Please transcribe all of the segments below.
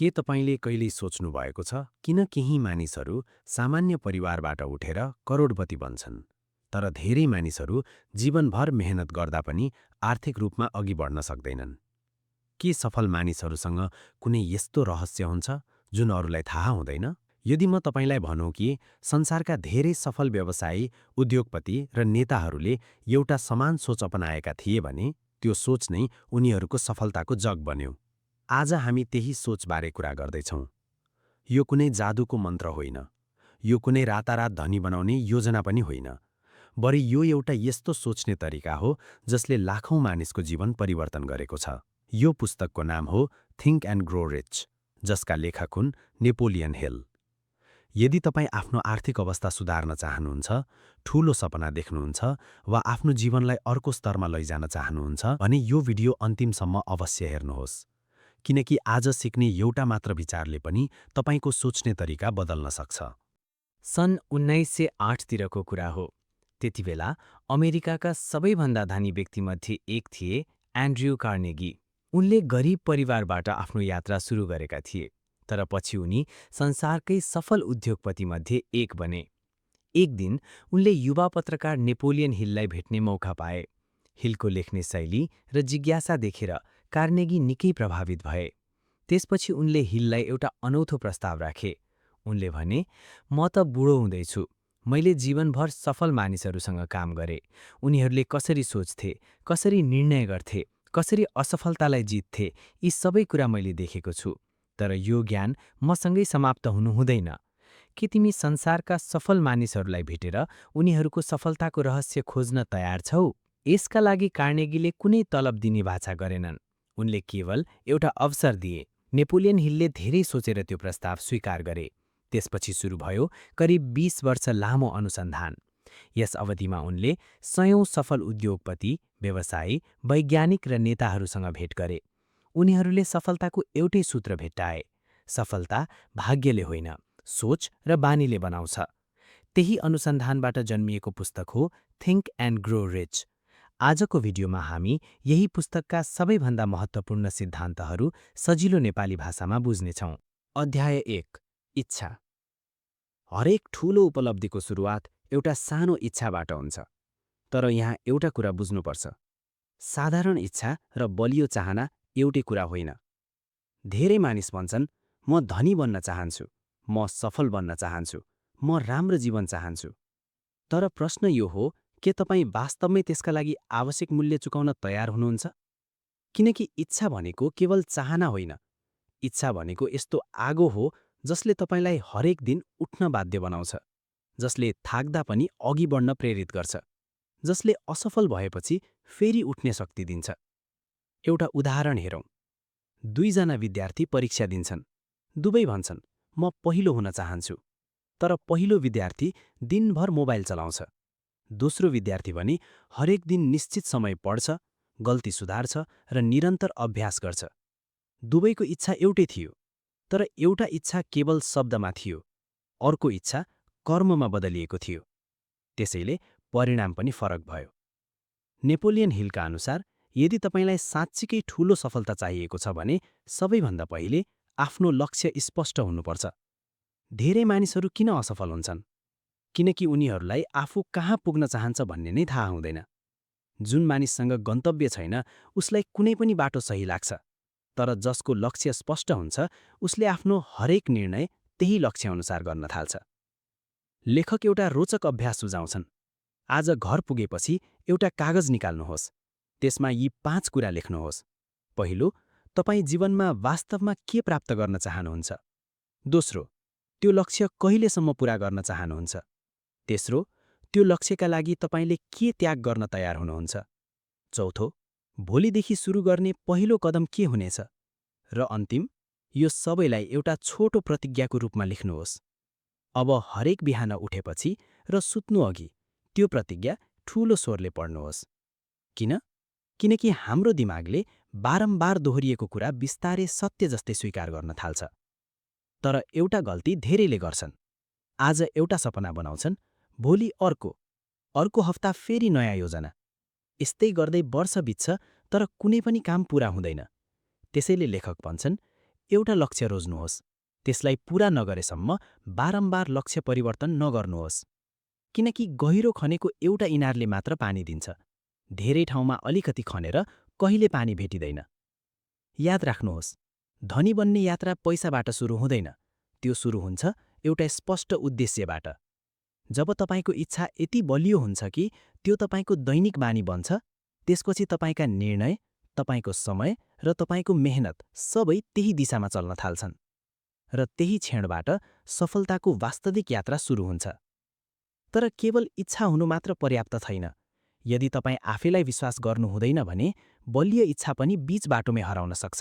के तपाईले कहिल्यै सोच्नुभएको छ किन केही मानिसहरू सामान्य परिवारबाट उठेर करोडपति बन्छन्, तर धेरै मानिसहरू जीवनभर मेहनत गर्दा पनि आर्थिक रूपमा अघि बढ्न सक्दैनन्? के सफल मानिसहरूसँग कुनै यस्तो रहस्य हुन्छ जुन अरूलाई थाहा हुँदैन? यदि म तपाईलाई भनौँ कि संसारका धेरै सफल व्यवसायी, उद्योगपति र नेताहरूले एउटा समान सोच अपनाएका थिए भने त्यो सोच नै उनीहरूको सफलताको जग बन्यो। आज हामी त्यही सोचबारे कुरा गर्दैछौँ। यो कुनै जादुको मन्त्र होइन, यो कुनै रातारात धनी बनाउने योजना पनि होइन, बरु यो एउटा यस्तो सोच्ने तरिका हो जसले लाखौं मानिसको जीवन परिवर्तन गरेको छ। यो पुस्तकको नाम हो थिङ्क एन्ड ग्रो रिच, जसका लेखक हुन् नेपोलियन हिल। यदि तपाईँ आफ्नो आर्थिक अवस्था सुधार्न चाहनुहुन्छ, ठूलो सपना देख्नुहुन्छ वा आफ्नो जीवनलाई अर्को स्तरमा लैजान चाहनुहुन्छ भने यो भिडियो अन्तिमसम्म अवश्य हेर्नुहोस्, किनकि आज सिक्ने एउटा मात्र विचारले पनि तपाईको सोच्ने तरिका बदल्न सक्छ। सन् 1908 तिरको कुरा हो। त्यतिबेला अमेरिकाका सबैभन्दा धनी व्यक्तिमध्ये एक थिए एन्ड्रयू कार्नेगी। उनले गरिब परिवारबाट आफ्नो यात्रा सुरु गरेका थिए, तर पछि उनी संसारकै सफल उद्योगपतिमध्ये एक बने। एक दिन उनले युवा पत्रकार नेपोलियन हिललाई भेट्ने मौका पाए। हिलको लेख्ने शैली र जिज्ञासा देखेर कार्नेगी निकै प्रभावित भए। त्यसपछि उनले हिललाई एउटा अनौठो प्रस्ताव राखे। उनले भने, म त बुढो हुँदैछु, मैले जीवनभर सफल मानिसहरूसँग काम गरे। उनीहरूले कसरी सोच्थे, कसरी निर्णय गर्थे, कसरी असफलतालाई जित्थे, यी सबै कुरा मैले देखेको छु। तर यो ज्ञान मसँगै समाप्त हुनु हुँदैन। के तिमी संसारका सफल मानिसहरूलाई भेटेर उनीहरूको सफलताको रहस्य खोज्न तयार छौ? यसका लागि कार्नेगीले कुनै तलब दिने वाचा गरेनन्। उनले केवल एउटा अवसर दिए। नेपोलियन हिलले धेरै सोचेर त्यो प्रस्ताव स्वीकार गरे। त्यसपछि सुरु भयो करिब 20 वर्ष लामो अनुसन्धान। यस अवधिमा उनले सयौं सफल उद्योगपति, व्यवसायी, वैज्ञानिक र नेताहरूसँग भेट गरे। उनीहरूले सफलताको एउटै सूत्र भेट्टाए: सफलता भाग्यले होइन, सोच र बानीले बनाउँछ। त्यही अनुसन्धानबाट जन्मिएको पुस्तक हो थिङ्क एन्ड ग्रो रिच। आजको भिडियोमा हामी यही पुस्तकका सबैभन्दा महत्त्वपूर्ण सिद्धान्तहरू सजिलो नेपाली भाषामा बुझ्नेछौँ। अध्याय 1: इच्छा। हरेक ठूलो उपलब्धिको सुरुवात एउटा सानो इच्छाबाट हुन्छ। तर यहाँ एउटा कुरा बुझ्नुपर्छ: साधारण इच्छा र बलियो चाहना एउटै कुरा होइन। धेरै मानिस भन्छन्, म धनी बन्न चाहन्छु, म सफल बन्न चाहन्छु, म राम्रो जीवन चाहन्छु। तर प्रश्न यो हो, के तपाईँ वास्तवमै त्यसका लागि आवश्यक मूल्य चुकाउन तयार हुनुहुन्छ? किनकि इच्छा भनेको केवल चाहना होइन। इच्छा भनेको यस्तो आगो हो जसले तपाईलाई हरेक दिन उठ्न बाध्य बनाउँछ, जसले थाक्दा पनि अघि बढ्न प्रेरित गर्छ, जसले असफल भएपछि फेरि उठ्ने शक्ति दिन्छ। एउटा उदाहरण हेरौँ। दुईजना विद्यार्थी परीक्षा दिन्छन्। दुवै भन्छन्, म पहिलो हुन चाहन्छु। तर पहिलो विद्यार्थी दिनभर मोबाइल चलाउँछ। दोस्रो विद्यार्थी भने हरेक दिन निश्चित समय पढ्छ, गल्ती सुधार्छ र निरन्तर अभ्यास गर्छ। दुवैको इच्छा एउटै थियो, तर एउटा इच्छा केवल शब्दमा थियो, अर्को इच्छा कर्ममा बदलिएको थियो। त्यसैले परिणाम पनि फरक भयो। नेपोलियन हिलका अनुसार यदि तपाईलाई साँच्चीकै ठूलो सफलता चाहिएको छ भने सबैभन्दा पहिले आफ्नो लक्ष्य स्पष्ट हुनुपर्छ। धेरै मानिसहरू किन असफल हुन्छन्? किनकि उनीहरूलाई आफू कहाँ पुग्न चाहन्छ भन्ने नै थाहा हुँदैन। जुन मानिससँग गन्तव्य छैन उसलाई कुनै पनि बाटो सही लाग्छ, तर जसको लक्ष्य स्पष्ट हुन्छ उसले आफ्नो हरेक निर्णय त्यही लक्ष्यअनुसार गर्न थाल्छ। लेखक एउटा रोचक अभ्यास सुझाउँछन्। आज घर पुगेपछि एउटा कागज निकाल्नुहोस्। त्यसमा यी 5 कुरा लेख्नुहोस्। पहिलो, तपाईँ जीवनमा वास्तवमा के प्राप्त गर्न चाहनुहुन्छ? दोस्रो, त्यो लक्ष्य कहिलेसम्म पूरा गर्न चाहनुहुन्छ? तेस्रो, त्यो लक्ष्यका लागि तपाईँले के त्याग गर्न तयार हुनुहुन्छ? चौथो, भोलिदेखि सुरु गर्ने पहिलो कदम के हुनेछ? र अन्तिम, यो सबैलाई एउटा छोटो प्रतिज्ञाको रूपमा लेख्नुहोस्। अब हरेक बिहान उठेपछि र सुत्नुअघि त्यो प्रतिज्ञा ठूलो स्वरले पढ्नुहोस्। किन? किनकि हाम्रो दिमागले बारम्बार दोहोरिएको कुरा बिस्तारै सत्य जस्तै स्वीकार गर्न थाल्छ। तर एउटा गल्ती धेरैले गर्छन्। आज एउटा सपना बनाउँछन्, भोलि अर्को हप्ता फेरि नयाँ योजना। यस्तै गर्दै वर्ष बित्छ तर कुनै पनि काम पूरा हुँदैन। त्यसैले लेखक भन्छन्, एउटा लक्ष्य रोज्नुहोस्। त्यसलाई पूरा नगरेसम्म बारम्बार लक्ष्य परिवर्तन नगर्नुहोस्। किनकि गहिरो खनेको एउटा इनारले मात्र पानी दिन्छ। धेरै ठाउँमा अलिकति खनेर कहिले पानी भेटिँदैन। याद राख्नुहोस्, धनी बन्ने यात्रा पैसाबाट सुरु हुँदैन, त्यो सुरु हुन्छ एउटा स्पष्ट उद्देश्यबाट। जब तपाईँको इच्छा यति बलियो हुन्छ कि त्यो तपाईँको दैनिक बानी बन्छ, त्यसपछि तपाईँका निर्णय, तपाईँको समय र तपाईँको मेहनत सबै त्यही दिशामा चल्न थाल्छन्। र त्यही क्षणबाट सफलताको वास्तविक यात्रा सुरु हुन्छ। तर केवल इच्छा हुनु मात्र पर्याप्त छैन। यदि तपाईँ आफैलाई विश्वास गर्नु हुँदैन भने बलियो इच्छा पनि बीच बाटोमै हराउन सक्छ।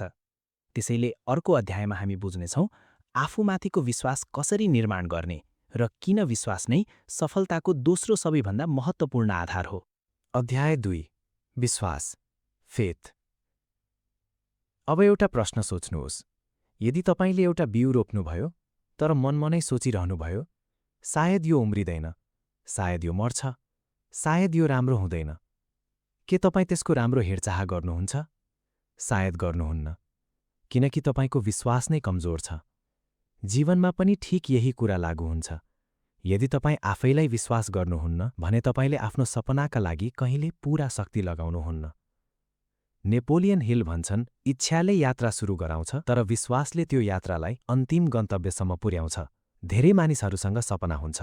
त्यसैले अर्को अध्यायमा हामी बुझ्नेछौँ आफूमाथिको विश्वास कसरी निर्माण गर्ने र किन विश्वास नै सफलताको दोस्रो सबैभन्दा महत्त्वपूर्ण आधार हो। अध्याय 2 विश्वास फेथ। अब एउटा प्रश्न सोच्नुहोस्। यदि तपाईँले एउटा बिउ रोप्नुभयो तर मनमनै सोचिरहनुभयो, सायद यो उम्रिँदैन, सायद यो मर्छ, सायद यो राम्रो हुँदैन, के तपाईँ त्यसको राम्रो हेरचाह गर्नुहुन्छ? सायद गर्नुहुन्न, किनकि तपाईँको विश्वास नै कमजोर छ। जीवनमा पनि ठिक यही कुरा लागू हुन्छ। यदि तपाईँ आफैलाई विश्वास गर्नुहुन्न भने तपाईँले आफ्नो सपनाका लागि कहिले पूरा शक्ति लगाउनुहुन्न। नेपोलियन हिल भन्छन्, इच्छाले यात्रा सुरु गराउँछ तर विश्वासले त्यो यात्रालाई अन्तिम गन्तव्यसम्म पुर्याउँछ। धेरै मानिसहरूसँग सपना हुन्छ,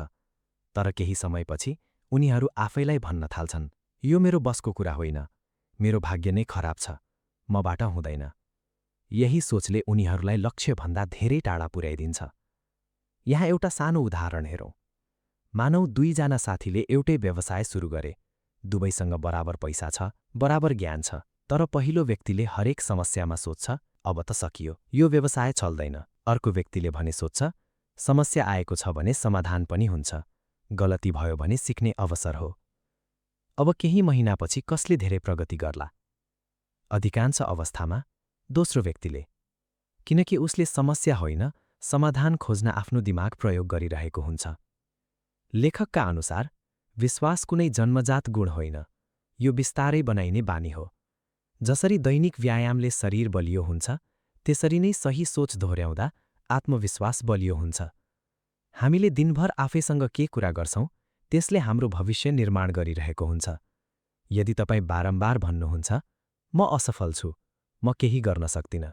तर केही समयपछि उनीहरू आफैलाई भन्न थाल्छन्, यो मेरो बसको कुरा होइन, मेरो भाग्य नै खराब छ, मबाट हुँदैन। यही सोचले उनीहरूलाई लक्ष्यभन्दा धेरै टाढा पुर्याइदिन्छ। यहाँ एउटा सानो उदाहरण हेरौँ। मानौ 2 जना साथीले एउटै व्यवसाय सुरु गरे। दुवैसँग बराबर पैसा छ, बराबर ज्ञान छ, तर पहिलो व्यक्तिले हरेक समस्यामा सोच्छ, अब त सकियो, यो व्यवसाय चल्दैन। अर्को व्यक्तिले भने सोच्छ, समस्या आएको छ भने समाधान पनि हुन्छ, गलती भयो भने सिक्ने अवसर हो। अब केही महिनापछि कसले धेरै प्रगति गर्ला? अधिकांश अवस्थामा दोस्रो व्यक्तिले, किनकि उसले समस्या होइन, समाधान खोज्न आफ्नो दिमाग प्रयोग गरिरहेको हुन्छ। लेखकका अनुसार विश्वास कुनै जन्मजात गुण होइन, यो बिस्तारै बनाइने बानी हो। जसरी दैनिक व्यायामले शरीर बलियो हुन्छ, त्यसरी नै सही सोच दोहोर्याउँदा आत्मविश्वास बलियो हुन्छ। हामीले दिनभर आफैसँग के कुरा गर्छौं, त्यसले हाम्रो भविष्य निर्माण गरिरहेको हुन्छ। यदि तपाईँ बारम्बार भन्नुहुन्छ, म असफल छु, म केही गर्न सक्दिनँ,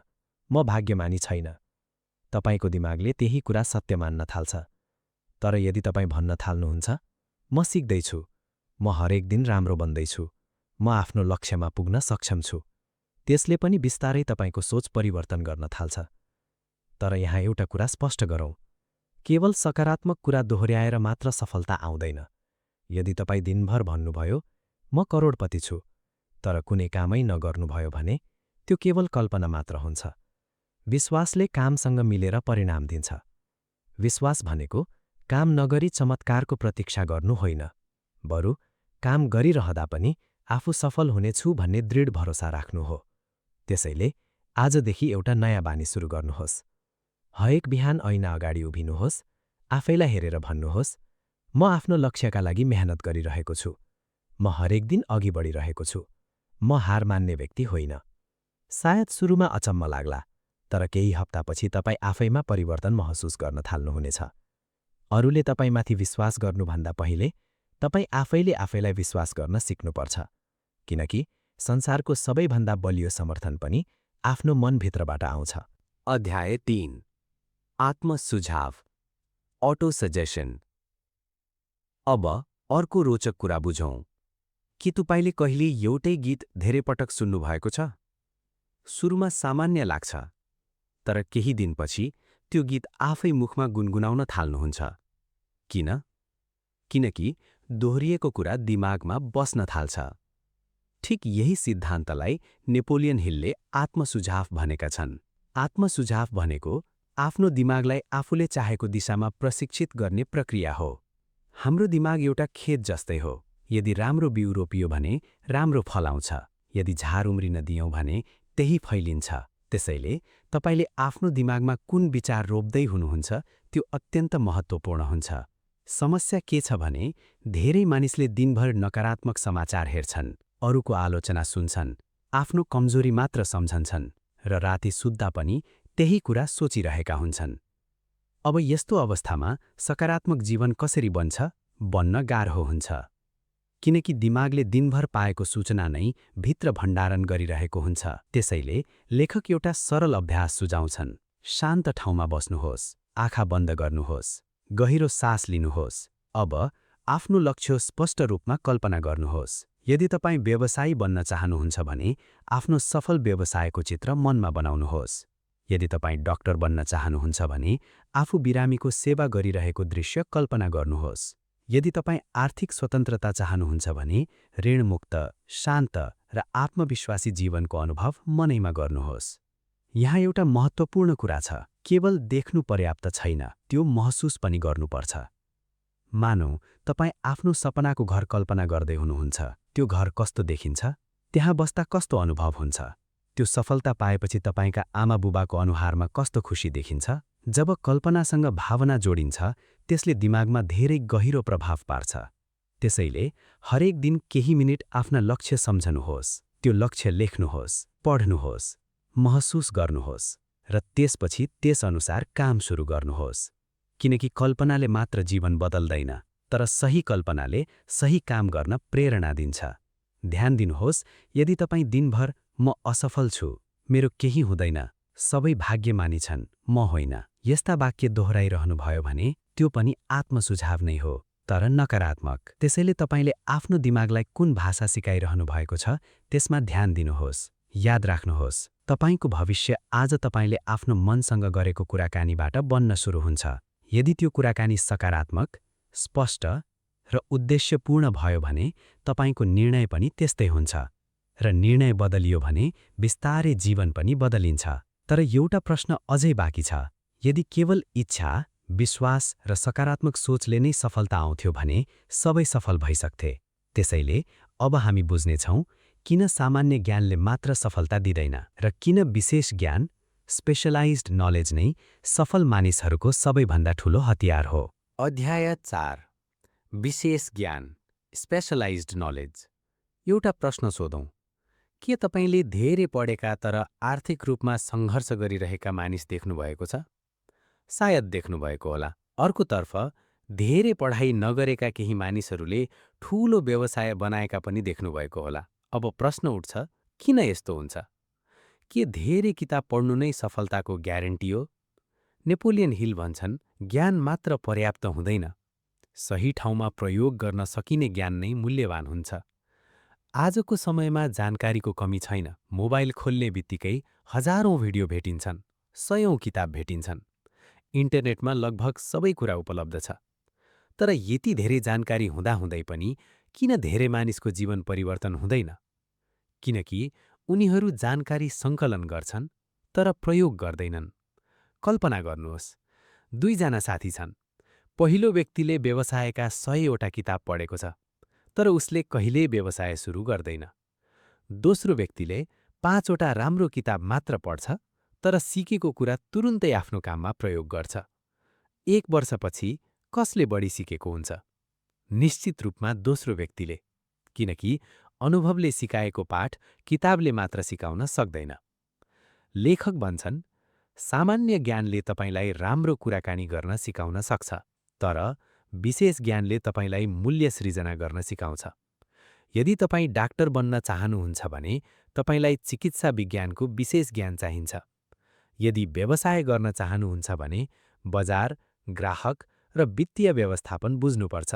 म भाग्यमानी छैन, तपाईँको दिमागले त्यही कुरा सत्य मान्न थाल्छ। तर यदि तपाईँ भन्न थाल्नुहुन्छ, म सिक्दैछु, म हरेक दिन राम्रो बन्दैछु, म आफ्नो लक्ष्यमा पुग्न सक्षम छु, त्यसले पनि बिस्तारै तपाईँको सोच परिवर्तन गर्न थाल्छ। तर यहाँ एउटा कुरा स्पष्ट गरौँ, केवल सकारात्मक कुरा दोहोर्याएर मात्र सफलता आउँदैन। यदि तपाईँ दिनभर भन्नुभयो, म करोडपति छु, तर कुनै कामै नगर्नुभयो भने त्यो केवल कल्पना मात्र हुन्छ। विश्वासले कामसँग मिलेर परिणाम दिन्छ। विश्वास भनेको काम नगरी चमत्कारको प्रतीक्षा गर्नु होइन, बरु काम गरिरहँदा पनि आफू सफल हुनेछु भन्ने दृढ भरोसा राख्नु हो। त्यसैले आजदेखि एउटा नयाँ बानी सुरु गर्नुहोस्। हरेक बिहान ऐना अगाडि उभिनुहोस्, आफैलाई हेरेर भन्नुहोस्, म आफ्नो लक्ष्यका लागि मेहनत गरिरहेको छु, म हरेक दिन अघि बढिरहेको छु, म हार मान्ने व्यक्ति होइन। सायद सुरुमा अचम्म लाग्ला, तर केही हप्तापछि तपाईँ आफैमा परिवर्तन महसुस गर्न थाल्नुहुनेछ। अरूले तपाईँमाथि विश्वास गर्नुभन्दा पहिले तपाईँ आफैले आफैलाई विश्वास गर्न सिक्नुपर्छ, किनकि संसारको सबैभन्दा बलियो समर्थन पनि आफ्नो मनभित्रबाट आउँछ। अध्याय 3 आत्मसुझाव अटो सजेसन। अब अर्को रोचक कुरा बुझौँ। के तपाईँले कहिले एउटै गीत धेरै पटक सुन्नुभएको छ? सुरुमा सामान्य लाग्छ, तर केही दिनपछि त्यो गीत आफै मुखमा गुनगुनाउन थाल्नुहुन्छ। किन? किनकि दोहोरिएको कुरा दिमागमा बस्न थाल्छ। ठिक यही सिद्धान्तलाई नेपोलियन हिलले आत्मसुझाव भनेका छन्। आत्मसुझाव भनेको आफ्नो दिमागलाई आफूले चाहेको दिशामा प्रशिक्षित गर्ने प्रक्रिया हो। हाम्रो दिमाग एउटा खेत जस्तै हो। यदि राम्रो बिउ रोपियो भने राम्रो फल आउँछ, यदि झार उम्रिन दियौँ भने त्यही फैलिन्छ। त्यसैले तपाईले आफ्नो दिमागमा कुन विचार रोप्दै हुनुहुन्छ त्यो अत्यन्त महत्त्वपूर्ण हुन्छ। समस्या के छ भने धेरै मानिसले दिनभर नकारात्मक समाचार हेर्छन्, अरूको आलोचना सुन्छन्, आफ्नो कमजोरी मात्र सम्झन्छन् र राति सुत्दा पनि त्यही कुरा सोचिरहेका हुन्छन्। अब यस्तो अवस्थामा सकारात्मक जीवन कसरी बन्छ, बन्न गाह्रो हुन्छ। किनकि दिमागले दिनभर पाएको सूचना नै भित्र भण्डारण गरिरहेको हुन्छ। त्यसैले लेखक एउटा सरल अभ्यास सुझाउँछन्। शान्त ठाउँमा बस्नुहोस्, आँखा बन्द गर्नुहोस्, गहिरो सास लिनुहोस्। अब आफ्नो लक्ष्य स्पष्ट रूपमा कल्पना गर्नुहोस्। यदि तपाईँ व्यवसायी बन्न चाहनुहुन्छ भने आफ्नो सफल व्यवसायको चित्र मनमा बनाउनुहोस्। यदि तपाईँ डाक्टर बन्न चाहनुहुन्छ भने आफू बिरामीको सेवा गरिरहेको दृश्य कल्पना गर्नुहोस्। यदि तपाईँ आर्थिक स्वतन्त्रता चाहनुहुन्छ भने ऋणमुक्त, शान्त र आत्मविश्वासी जीवनको अनुभव मनैमा गर्नुहोस्। यहाँ एउटा महत्त्वपूर्ण कुरा छ, केवल देख्नु पर्याप्त छैन, त्यो महसुस पनि गर्नुपर्छ। मानौ तपाईँ आफ्नो सपनाको घर कल्पना गर्दै हुनुहुन्छ। त्यो घर कस्तो देखिन्छ? त्यहाँ बस्दा कस्तो अनुभव हुन्छ? त्यो सफलता पाएपछि तपाईँका आमाबुबाको अनुहारमा कस्तो खुसी देखिन्छ? जब कल्पनासँग भावना जोडिन्छ, त्यसले दिमागमा धेरै गहिरो प्रभाव पार्छ। त्यसैले हरेक दिन केही मिनेट आफ्ना लक्ष्य सम्झनुहोस्, त्यो लक्ष्य लेख्नुहोस्, पढ्नुहोस्, महसुस गर्नुहोस् र त्यसपछि त्यसअनुसार काम सुरु गर्नुहोस्। किनकि कल्पनाले मात्र जीवन बदल्दैन, तर सही कल्पनाले सही काम गर्न प्रेरणा दिन्छ। ध्यान दिनुहोस्, यदि तपाईँ दिनभर म असफल छु, मेरो केही हुँदैन, सबै भाग्यमानी छन्, म होइन, यस्ता वाक्य दोहोऱ्याइरहनुभयो भने त्यो पनि आत्मसुझाव नै हो, तर नकारात्मक। त्यसैले तपाईँले आफ्नो दिमागलाई कुन भाषा सिकाइरहनु भएको छ, त्यसमा ध्यान दिनुहोस्। याद राख्नुहोस्, तपाईँको भविष्य आज तपाईँले आफ्नो मनसँग गरेको कुराकानीबाट बन्न सुरु हुन्छ। यदि त्यो कुराकानी सकारात्मक, स्पष्ट र उद्देश्यपूर्ण भयो भने तपाईँको निर्णय पनि त्यस्तै हुन्छ। र निर्णय बदलियो भने बिस्तारै जीवन पनि बदलिन्छ। तर एउटा प्रश्न अझै बाँकी छ। यदि केवल इच्छा, विश्वास र सकारात्मक सोचले नै सफलता आउँथ्यो भने सबै सफल भइसक्थे। त्यसैले अब हामी बुझ्नेछौँ किन सामान्य ज्ञानले मात्र सफलता दिँदैन र किन विशेष ज्ञान, स्पेशलाइज्ड नलेज नै सफल मानिसहरूको सबैभन्दा ठूलो हतियार हो। अध्याय 4 विशेष ज्ञान, स्पेशलाइज्ड नलेज। एउटा प्रश्न सोधौँ, के तपाईँले धेरै पढेका तर आर्थिक रूपमा सङ्घर्ष गरिरहेका मानिस देख्नुभएको छ? सायद देख्नुभएको होला। अर्कोतर्फ धेरै पढाइ नगरेका केही मानिसहरूले ठूलो व्यवसाय बनाएका पनि देख्नुभएको होला। अब प्रश्न उठ्छ, किन यस्तो हुन्छ? के धेरै किताब पढ्नु नै सफलताको ग्यारेन्टी हो? नेपोलियन हिल भन्छन्, ज्ञान मात्र पर्याप्त हुँदैन, सही ठाउँमा प्रयोग गर्न सकिने ज्ञान नै मूल्यवान हुन्छ। आजको समयमा जानकारीको कमी छैन। मोबाइल खोल्ने बित्तिकै हजारौं भिडियो भेटिन्छन्, सयौं किताब भेटिन्छन्। इन्टरनेटमा लगभग सबै कुरा उपलब्ध छ। तर यति धेरै जानकारी हुँदाहुँदै पनि किन धेरै मानिसको जीवन परिवर्तन हुँदैन? किनकि उनीहरू जानकारी सङ्कलन गर्छन् तर प्रयोग गर्दैनन्। कल्पना गर्नुहोस्, दुईजना साथी छन्। पहिलो व्यक्तिले व्यवसायका 100वटा किताब पढेको छ, तर उसले कहिल्यै व्यवसाय सुरु गर्दैन। दोस्रो व्यक्तिले 5वटा राम्रो किताब मात्र पढ्छ, तर सिकेको कुरा तुरुन्तै आफ्नो काममा प्रयोग गर्छ। 1 वर्षपछि कसले बढी सिकेको हुन्छ? निश्चित रूपमा दोस्रो व्यक्तिले, किनकि अनुभवले सिकाएको पाठ किताबले मात्र सिकाउन सक्दैन। लेखक भन्छन्, सामान्य ज्ञानले तपाईँलाई राम्रो कुराकानी गर्न सिकाउन सक्छ, तर विशेष ज्ञानले तपाईँलाई मूल्य सृजना गर्न सिकाउँछ। यदि तपाईँ डाक्टर बन्न चाहनुहुन्छ भने तपाईँलाई चिकित्सा विज्ञानको विशेष ज्ञान चाहिन्छ। यदि व्यवसाय गर्न चाहनुहुन्छ भने बजार, ग्राहक र वित्तीय व्यवस्थापन बुझ्नुपर्छ।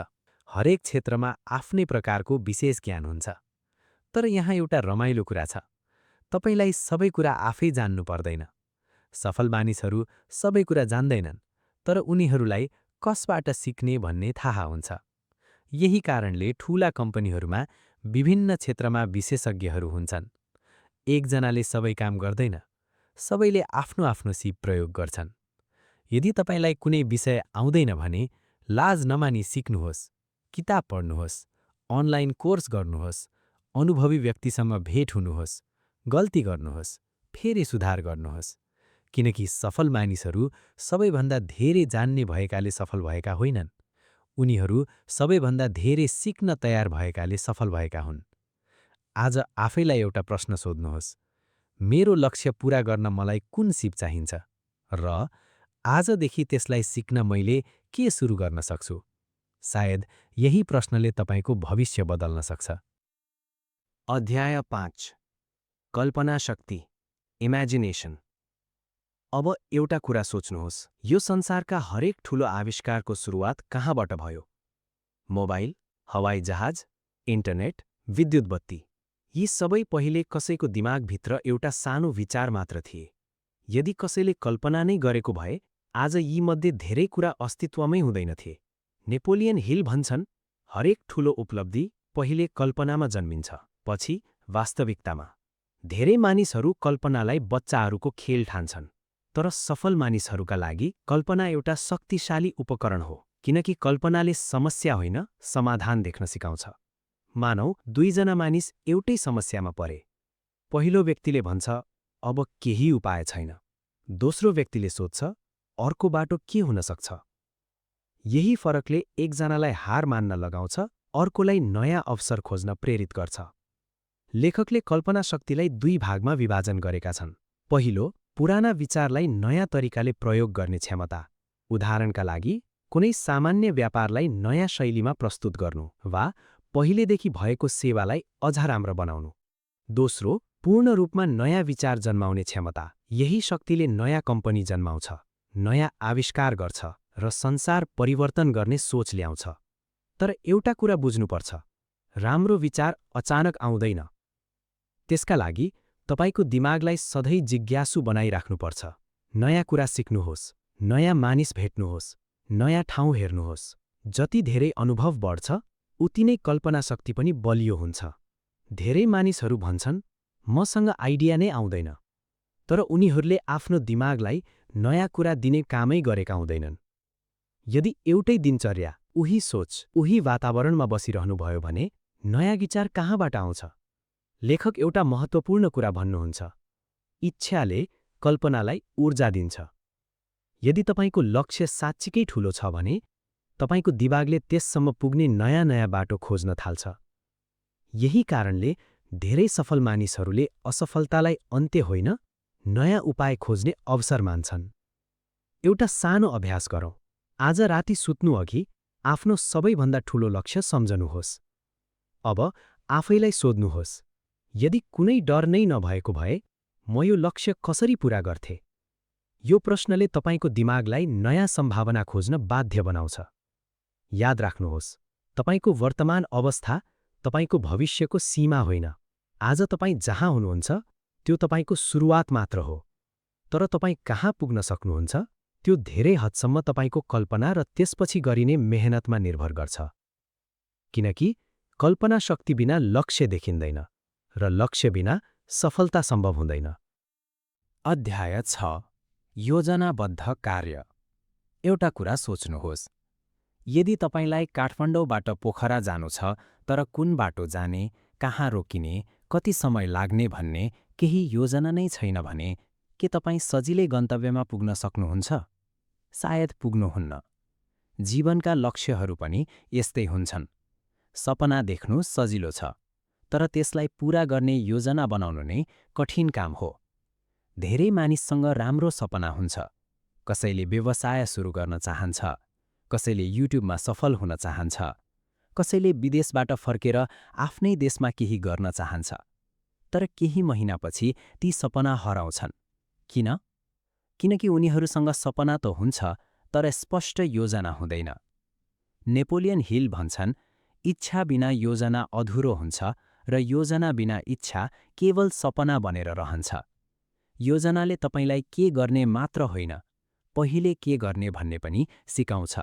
हरेक क्षेत्रमा आफ्नै प्रकारको विशेष ज्ञान हुन्छ। तर यहाँ एउटा रमाइलो कुरा छ, तपाईँलाई सबै कुरा आफै जान्नु पर्दैन। सफल मानिसहरू सबै कुरा जान्दैनन्, तर उनीहरूलाई कसबाट सिक्ने भन्ने थाहा हुन्छ। यही कारणले ठूला कम्पनीहरूमा विभिन्न क्षेत्रमा विशेषज्ञहरू हुन्छन्। एकजनाले सबै काम गर्दैन, सबैले आफ्नो आफ्नो सिप प्रयोग गर्छन्। यदि तपाईँलाई कुनै विषय आउँदैन भने लाज नमानी सिक्नुहोस्, किताब पढ्नुहोस्, अनलाइन कोर्स गर्नुहोस्, अनुभवी व्यक्तिसँग भेट हुनुहोस्, गल्ती गर्नुहोस्, फेरि सुधार गर्नुहोस्। किनकि सफल मानिसहरू सबैभन्दा धेरै जान्ने भएकाले सफल भएका होइनन्, उनीहरू सबैभन्दा धेरै सिक्न तयार भएकाले सफल भएका हुन्। आज आफैलाई एउटा प्रश्न सोध्नुहोस्, मेरो लक्ष्य पूरा गर्न मलाई कुन सिप चाहिन्छ र आजदेखि त्यसलाई सिक्न मैले के सुरु गर्न सक्छु? सायद यही प्रश्नले तपाईँको भविष्य बदल्न सक्छ। अध्याय 5 कल्पना शक्ति इमेजिनेसन। अब एउटा कुरा सोच्नुहोस्, यो संसारका हरेक ठूलो आविष्कारको सुरुवात कहाँबाट भयो? मोबाइल, हवाई जहाज, इन्टरनेट, विद्युत बत्ती। यी सबै पहिले कसैको दिमागभित्र एउटा सानो विचार मात्र थिए। यदि कसैले कल्पना नै गरेको भए आज यीमध्ये धेरै कुरा अस्तित्वमै हुँदैनथे। नेपोलियन हिल भन्छन्, हरेक ठूलो उपलब्धि पहिले कल्पनामा जन्मिन्छ, पछि वास्तविकतामा। धेरै मानिसहरू कल्पनालाई बच्चाहरूको खेल ठान्छन्, तर सफल मानिसहरूका लागि कल्पना एउटा शक्तिशाली उपकरण हो, किनकि कल्पनाले समस्या होइन, समाधान देख्न सिकाउँछ। मानौ दुईजना मानिस एउटै समस्यामा परे। पहिलो व्यक्तिले भन्छ, अब केही उपाय छैन। दोस्रो व्यक्तिले सोध्छ, अर्को बाटो के हुन सक्छ? यही फरकले एकजनालाई हार मान्न लगाउँछ, अर्कोलाई नयाँ अवसर खोज्न प्रेरित गर्छ। लेखकले कल्पना शक्तिलाई दुई भागमा विभाजन गरेका छन्। पहिलो, पुराना विचारलाई नयाँ तरिकाले प्रयोग गर्ने क्षमता। उदाहरणका लागि, कुनै सामान्य व्यापारलाई नयाँ शैलीमा प्रस्तुत गर्नु वा पहिलेदेखि भएको सेवालाई अझ राम्रो बनाउनु। दोस्रो, पूर्ण रूपमा नयाँ विचार जन्माउने क्षमता। यही शक्तिले नयाँ कम्पनी जन्माउँछ, नयाँ आविष्कार गर्छ र संसार परिवर्तन गर्ने सोच ल्याउँछ। तर एउटा कुरा बुझ्नुपर्छ, राम्रो विचार अचानक आउँदैन। त्यसका लागि तपाईको दिमागलाई सधैँ जिज्ञासु बनाइराख्नुपर्छ। नयाँ कुरा सिक्नुहोस्, नयाँ मानिस भेट्नुहोस्, नयाँ ठाउँ हेर्नुहोस्। जति धेरै अनुभव बढ्छ, उति नै कल्पना शक्ति पनि बलियो हुन्छ। धेरै मानिसहरू भन्छन्, मसँग आइडिया नै आउँदैन, तर उनीहरूले आफ्नो दिमागलाई नयाँ कुरा दिने कामै गरेका हुँदैनन्। यदि एउटै दिनचर्या, उही सोच, उही वातावरणमा बसिरहनुभयो भने नयाँ विचार कहाँबाट आउँछ? लेखक एउटा महत्त्वपूर्ण कुरा भन्नुहुन्छ, इच्छाले कल्पनालाई ऊर्जा दिन्छ। यदि तपाईको लक्ष्य साँच्चीकै ठूलो छ भने तपाईको दिमागले त्यससम्म पुग्ने नयाँ नयाँ बाटो खोज्न थाल्छ। यही कारणले धेरै सफल मानिसहरूले असफलतालाई अन्त्य होइन, नयाँ उपाय खोज्ने अवसर मान्छन्। एउटा सानो अभ्यास गरौँ। आज राति सुत्नुअघि आफ्नो सबैभन्दा ठूलो लक्ष्य सम्झनुहोस्। अब आफैलाई सोध्नुहोस्, यदि कुनै डर नै नभएको भए म यो लक्ष्य कसरी पूरा गर्थे? यो प्रश्नले तपाईको दिमागलाई नयाँ सम्भावना खोज्न बाध्य बनाउँछ। याद राख्नुहोस्, तपाईको वर्तमान अवस्था तपाईको भविष्यको सीमा होइन। आज तपाईँ जहाँ हुनुहुन्छ त्यो तपाईको सुरुवात मात्र हो। तर तपाईँ कहाँ पुग्न सक्नुहुन्छ त्यो धेरै हदसम्म तपाईको कल्पना र त्यसपछि गरिने मेहनतमा निर्भर गर्छ। किनकि कल्पना शक्ति बिना लक्ष्य देखिँदैन र लक्ष्य बिना सफलता सम्भव हुँदैन। अध्याय 6 योजनाबद्ध कार्य। एउटा कुरा सोच्नुहोस्, यदि तपाईलाई काठमाडौँबाट पोखरा जानु छ तर कुन बाटो जाने, कहाँ रोकिने, कति समय लाग्ने भन्ने केही योजना नै छैन भने के तपाईँ सजिलै गन्तव्यमा पुग्न सक्नुहुन्छ? सायद पुग्नुहुन्न। जीवनका लक्ष्यहरू पनि यस्तै हुन्छन्। सपना देख्नु सजिलो छ, तर त्यसलाई पूरा गर्ने योजना बनाउनु नै कठिन काम हो। धेरै मानिससँग राम्रो सपना हुन्छ। कसैले व्यवसाय सुरु गर्न चाहन्छ, कसैले युट्युबमा सफल हुन चाहन्छ, कसैले विदेशबाट फर्केर आफ्नै देशमा केही गर्न चाहन्छ। तर केही महिनापछि ती सपना हराउँछन्। किन? किनकि उनीहरूसँग सपना त हुन्छ, तर स्पष्ट योजना हुँदैन। नेपोलियन हिल भन्छन्, इच्छा बिना योजना अधुरो हुन्छ र योजना बिना इच्छा केवल सपना बनेर रहन्छ। योजनाले तपाईलाई के गर्ने मात्र होइन, पहिले के गर्ने भन्ने पनि सिकाउँछ।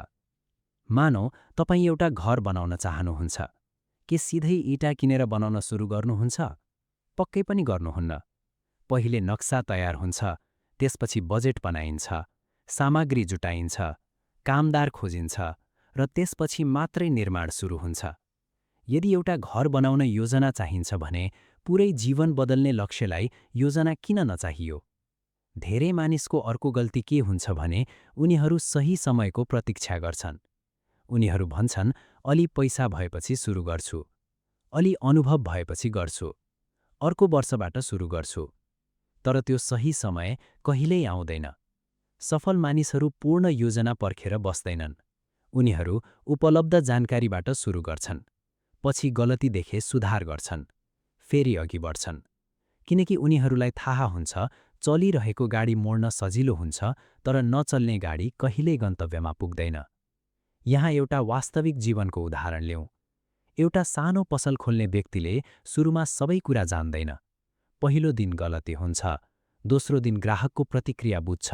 मानौ तपाईँ एउटा घर बनाउन चाहनुहुन्छ। के सिधै इँटा किनेर बनाउन सुरु गर्नुहुन्छ? पक्कै पनि गर्नुहुन्न। पहिले नक्सा तयार हुन्छ, त्यसपछि बजेट बनाइन्छ, सामग्री जुटाइन्छ, कामदार खोजिन्छ र त्यसपछि मात्रै निर्माण सुरु हुन्छ। यदि एउटा घर बनाउन योजना चाहिन्छ भने पुरै जीवन बदल्ने लक्ष्यलाई योजना किन नचाहियो? धेरै मानिसको अर्को गल्ती के हुन्छ भने उनीहरू सही समयको प्रतीक्षा गर्छन्। उनीहरू भन्छन्, अलि पैसा भएपछि सुरु गर्छु, अलि अनुभव भएपछि गर्छु, अर्को वर्षबाट सुरु गर्छु। तर त्यो सही समय कहिल्यै आउँदैन। सफल मानिसहरू पूर्ण योजना पर्खेर बस्दैनन्। उनीहरू उपलब्ध जानकारीबाट सुरु गर्छन्, पछि गलती देखे सुधार गर्छन्, फेरि अघि बढ्छन्। किनकि उनीहरूलाई थाहा हुन्छ चलिरहेको गाडी मोड्न सजिलो हुन्छ, तर नचल्ने गाडी कहिल्यै गन्तव्यमा पुग्दैन। यहाँ एउटा वास्तविक जीवनको उदाहरण लिउँ। एउटा सानो पसल खोल्ने व्यक्तिले सुरुमा सबै कुरा जान्दैन। पहिलो दिन गलती हुन्छ, दोस्रो दिन ग्राहकको प्रतिक्रिया बुझ्छ,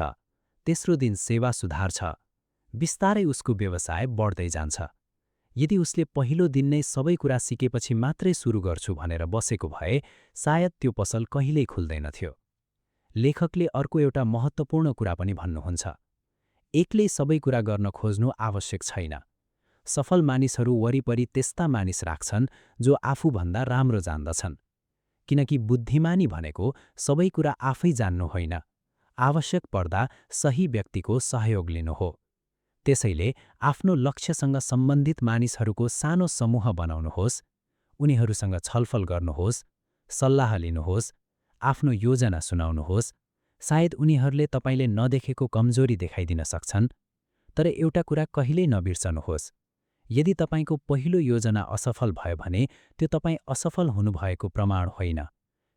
तेस्रो दिन सेवा सुधार्छ। बिस्तारै उसको व्यवसाय बढ्दै जान्छ। यदि उसले पहिलो दिन नै सबै कुरा सिकेपछि मात्रै सुरु गर्छु भनेर बसेको भए सायद त्यो पसल कहिल्यै खुल्दैनथ्यो। लेखकले अर्को एउटा महत्त्वपूर्ण कुरा पनि भन्नुहुन्छ। एक्लै सबै कुरा गर्न खोज्नु आवश्यक छैन। सफल मानिसहरू वरिपरि त्यस्ता मानिस राख्छन् जो आफूभन्दा राम्रो जान्दछन्। किनकि बुद्धिमानी भनेको सबै कुरा आफै जान्नु होइन, आवश्यक पर्दा सही व्यक्तिको सहयोग लिनु हो। त्यसैले आफ्नो लक्ष्यसँग सम्बन्धित मानिसहरूको सानो समूह बनाउनुहोस्, उनीहरूसँग छलफल गर्नुहोस्, सल्लाह लिनुहोस्, आफ्नो योजना सुनाउनुहोस्। सायद उनीहरूले तपाईले नदेखेको कमजोरी देखाइदिन सक्छन्, तर एउटा कुरा कहिल्यै नबिर्सनुहोस्। यदि तपाईको पहिलो योजना असफल भयो भने त्यो तपाईँ असफल हुनुभएको प्रमाण होइन,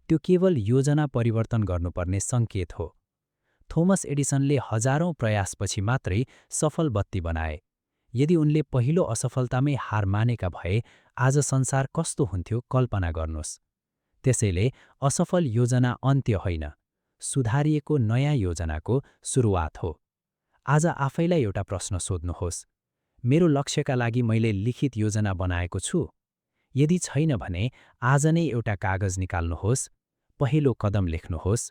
त्यो केवल योजना परिवर्तन गर्नुपर्ने सङ्केत हो। थोमस एडिसनले हजारौं प्रयासपछि मात्रै सफल बत्ती बनाए। यदि उनले पहिलो असफलतामै हार मानेका भए आज संसार कस्तो हुन्थ्यो कल्पना गर्नुहोस्। त्यसैले असफल योजना अन्त्य होइन, सुधारिएको नयाँ योजनाको सुरुवात हो। आज आफैलाई एउटा प्रश्न सोध्नुहोस्, मेरो लक्ष्यका लागि मैले लिखित योजना बनाएको छु? यदि छैन भने आज नै एउटा कागज निकाल्नुहोस्, पहिलो कदम लेख्नुहोस्,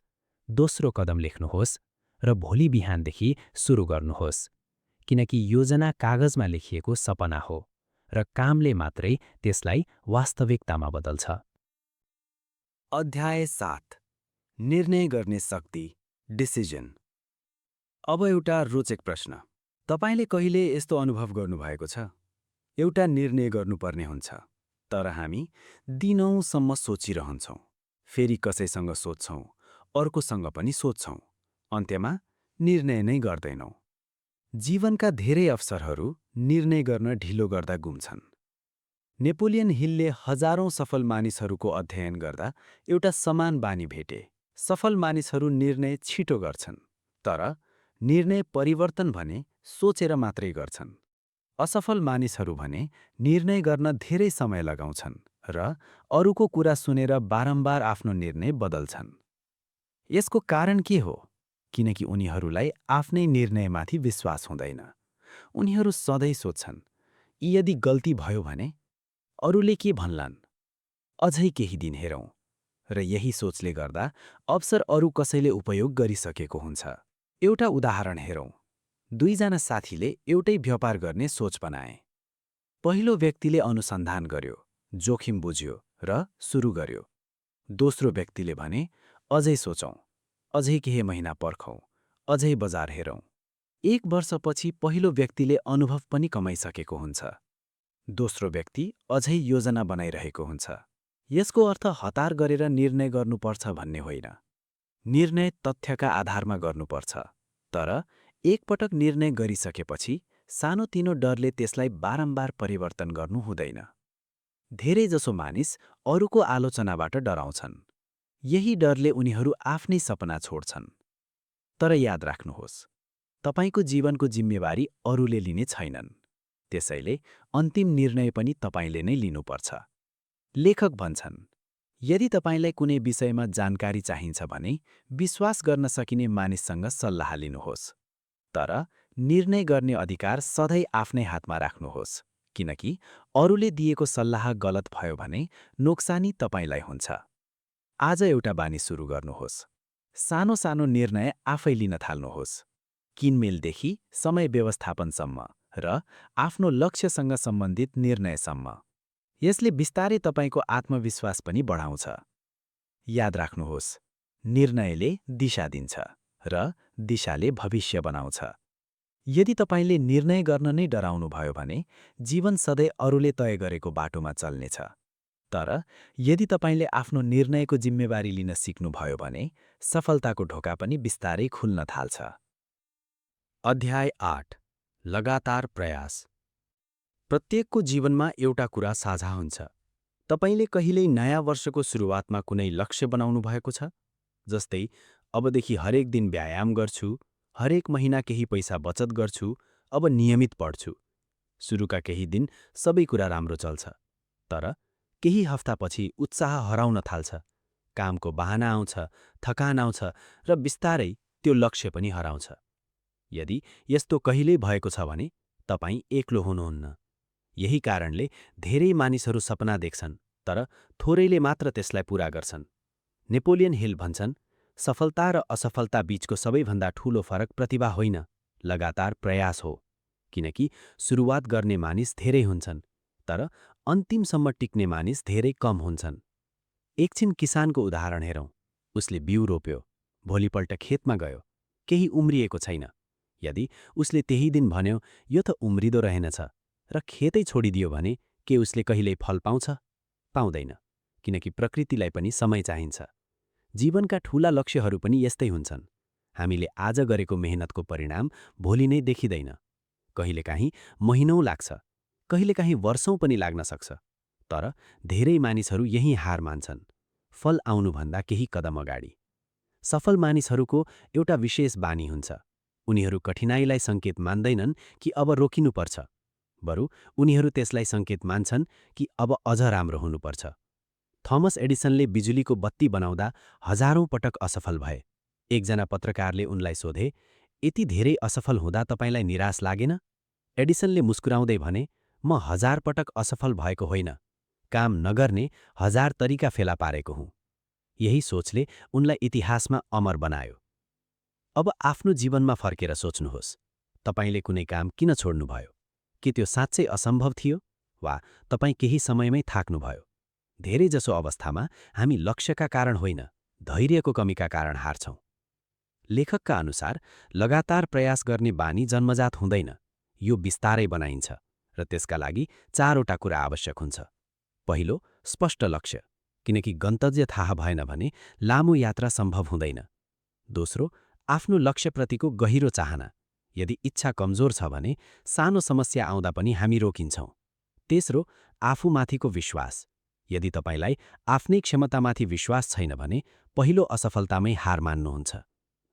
दोस्रो कदम लेख्नुहोस् र भोलि बिहानदेखि सुरु गर्नुहोस्। किनकि योजना कागजमा लेखिएको सपना हो र कामले मात्रै त्यसलाई वास्तविकतामा बदल्छ। अध्याय 7 निर्णय गर्ने शक्ति, डिसिजन। अब एउटा रोचक प्रश्न। तपाईले कहिले यस्तो अनुभव गर्नुभएको छ? एउटा निर्णय गर्नुपर्ने हुन्छ, तर हामी दिनौंसम्म सोचिरहन्छौं, फेरि कसैसँग सोध्छौं, अर्कोसँग पनि सोध्छौं, अन्त्यमा निर्णय नै गर्दैनौं। जीवनका धेरै अवसरहरू निर्णय गर्न ढिलो गर्दा गुम्छन्। नेपोलियन हिलले हजारौं सफल मानिसहरूको अध्ययन गर्दा एउटा समान बानी भेटे। सफल मानिसहरू निर्णय छिटो गर्छन्, तर निर्णय परिवर्तन भने सोचेर मात्रै गर्छन्। असफल मानिसहरू भने निर्णय गर्न धेरै समय लगाउँछन् र अरूको कुरा सुनेर बारम्बार आफ्नो निर्णय बदल्छन्। यसको कारण के हो? किनकि उनीहरूलाई आफ्नै निर्णयमाथि विश्वास हुँदैन। उनीहरू सधैँ सोध्छन्, यदि गल्ती भयो भने अरूले के भन्लान्? अझै केही दिन हेरौँ। र यही सोचले गर्दा अवसर अरू कसैले उपयोग गरिसकेको हुन्छ। एउटा उदाहरण हेरौँ। दुईजना साथीले एउटै व्यापार गर्ने सोच बनाए। पहिलो व्यक्तिले अनुसन्धान गर्यो, जोखिम बुझ्यो र सुरु गर्यो। दोस्रो व्यक्तिले भने, अझै सोचौं, अझै केही महिना पर्खौं, अझै बजार हेरौं। एक वर्षपछि पहिलो व्यक्तिले अनुभव पनि कमाइसकेको हुन्छ। दोस्रो व्यक्ति अझै योजना बनाइरहेको हुन्छ। यसको अर्थ हतार गरेर निर्णय गर्नुपर्छ भन्ने होइन। निर्णय तथ्यका आधारमा गर्नुपर्छ, तर एकपटक निर्णय गरिसकेपछि सानोतिनो डरले त्यसलाई बारम्बार परिवर्तन गर्नु हुँदैन। धेरैजसो मानिस अरूको आलोचनाबाट डराउँछन्। यही डरले उनीहरू आफ्नै सपना छोड्छन्। तर याद राख्नुहोस्, तपाईको जीवनको जिम्मेवारी अरूले लिने छैनन्। त्यसैले अन्तिम निर्णय पनि तपाईले नै लिनुपर्छ। लेखक भन्छन्, यदि तपाईलाई कुनै विषयमा जानकारी चाहिन्छ भने विश्वास गर्न सकिने मानिससँग सल्लाह लिनुहोस्। तर निर्णय गर्ने अधिकार सधैँ आफ्नै हातमा राख्नुहोस्, किनकि अरूले दिएको सल्लाह गलत भयो भने नोक्सानी तपाईलाई हुन्छ। आज एउटा बानी सुरु गर्नुहोस्। सानो सानो निर्णय आफै लिन थाल्नुहोस्। किनमेलदेखि समय व्यवस्थापनसम्म र आफ्नो लक्ष्यसँग सम्बन्धित निर्णयसम्म। यसले बिस्तारै तपाईको आत्मविश्वास पनि बढाउँछ। याद राख्नुहोस्, निर्णयले दिशा दिन्छ र दिशाले भविष्य बनाउँछ। यदि तपाईले निर्णय गर्न नै डराउनु भयो भने जीवन सधैँ अरूले तय गरेको बाटोमा चल्नेछ। तर यदि तपाईँले आफ्नो निर्णयको जिम्मेवारी लिन सिक्नुभयो भने सफलताको ढोका पनि बिस्तारै खुल्न थाल्छ। अध्याय 8 लगातार प्रयास। प्रत्येकको जीवनमा एउटा कुरा साझा हुन्छ। तपाईले कहिल्यै नयाँ वर्षको सुरुवातमा कुनै लक्ष्य बनाउनु भएको छ? जस्तै, अबदेखि हरेक दिन व्यायाम गर्छु, हरेक महिना केही पैसा बचत गर्छु, अब नियमित पढ्छु। सुरुका केही दिन सबै कुरा राम्रो चल्छ, तर केही हफ्तापछि उत्साह हराउन थाल्छ। कामको बहाना आउँछ, थकान आउँछ र बिस्तारै त्यो लक्ष्य पनि हराउँछ। यदि यस्तो कहिल्यै भएको छ भने तपाईँ एक्लो हुनुहुन्न। यही कारणले धेरै मानिसहरू सपना देख्छन्, तर थोरैले मात्र त्यसलाई पूरा गर्छन्। नेपोलियन हिल भन्छन्, सफलता र असफलता बीचको सबैभन्दा ठूलो फरक प्रतिभा होइन, लगातार प्रयास हो। किनकि सुरुवात गर्ने मानिस धेरै हुन्छन्, तर अन्तिमसम्म टिक्ने मानिस धेरै कम हुन्छन्। एकछिन किसानको उदाहरण हेरौँ। उसले बिउ रोप्यो, भोलिपल्ट खेतमा गयो, केही उम्रिएको छैन। यदि उसले त्यही दिन भन्यो, यो त उम्रिदो रहेनछ, र खेतै छोडिदियो भने के उसले कहिल्यै फल पाउँछ? पाउँदैन, किनकि प्रकृतिलाई पनि समय चाहिन्छ। जीवनका ठूला लक्ष्यहरू पनि यस्तै हुन्छन्। हामीले आज गरेको मेहनतको परिणाम भोलि नै देखिँदैन। कहिलेकाहीँ महिनौँ लाग्छ, कहिलेकाहीँ वर्षौँ पनि लाग्न सक्छ। तर धेरै मानिसहरू यहीँ हार मान्छन्, फल आउनुभन्दा केही कदम अगाडि। सफल मानिसहरूको एउटा विशेष बानी हुन्छ। उनीहरू कठिनाइलाई सङ्केत मान्दैनन् कि अब रोकिनुपर्छ, बरु उनीहरू त्यसलाई सङ्केत मान्छन् कि अब अझ राम्रो हुनुपर्छ। थोमस एडिसनले बिजुलीको बत्ती बनाउँदा हजारौं पटक असफल भए। एकजना पत्रकारले उनलाई सोधे, यति धेरै असफल हुँदा तपाईलाई निराश लागेन? एडिसनले मुस्कुराउँदै भने, म 1000 पटक असफल भएको होइन, काम नगर्ने 1000 तरिका फेला पारेको हुँ। यही सोचले उनलाई इतिहासमा अमर बनायो। अब आफ्नो जीवनमा फर्केर सोच्नुहोस्, तपाईले कुनै काम किन छोड्नुभयो? के त्यो साँच्चै असम्भव थियो, वा तपाईँ केही समयमै थाक्नुभयो? धेरैजसो अवस्थामा हामी लक्ष्यका कारण होइन, धैर्यको कमीका कारण हार्छौं। लेखकका अनुसार लगातार प्रयास गर्ने बानी जन्मजात हुँदैन, यो बिस्तारै बनाइन्छ, र त्यसका लागि 4 वटा कुरा आवश्यक हुन्छ। पहिलो, स्पष्ट लक्ष्य, किनकि गन्तव्य थाहा भएन भने लामो यात्रा सम्भव हुँदैन। दोस्रो, आफ्नो लक्ष्यप्रतिको गहिरो चाहना, यदि इच्छा कमजोर छ भने सानो समस्या आउँदा पनि हामी रोकिन्छौं। तेस्रो, आफूमाथिको विश्वास, यदि तपाईलाई आफ्नै क्षमतामाथि विश्वास छैन भने पहिलो असफलतामै हार मान्नुहुन्छ।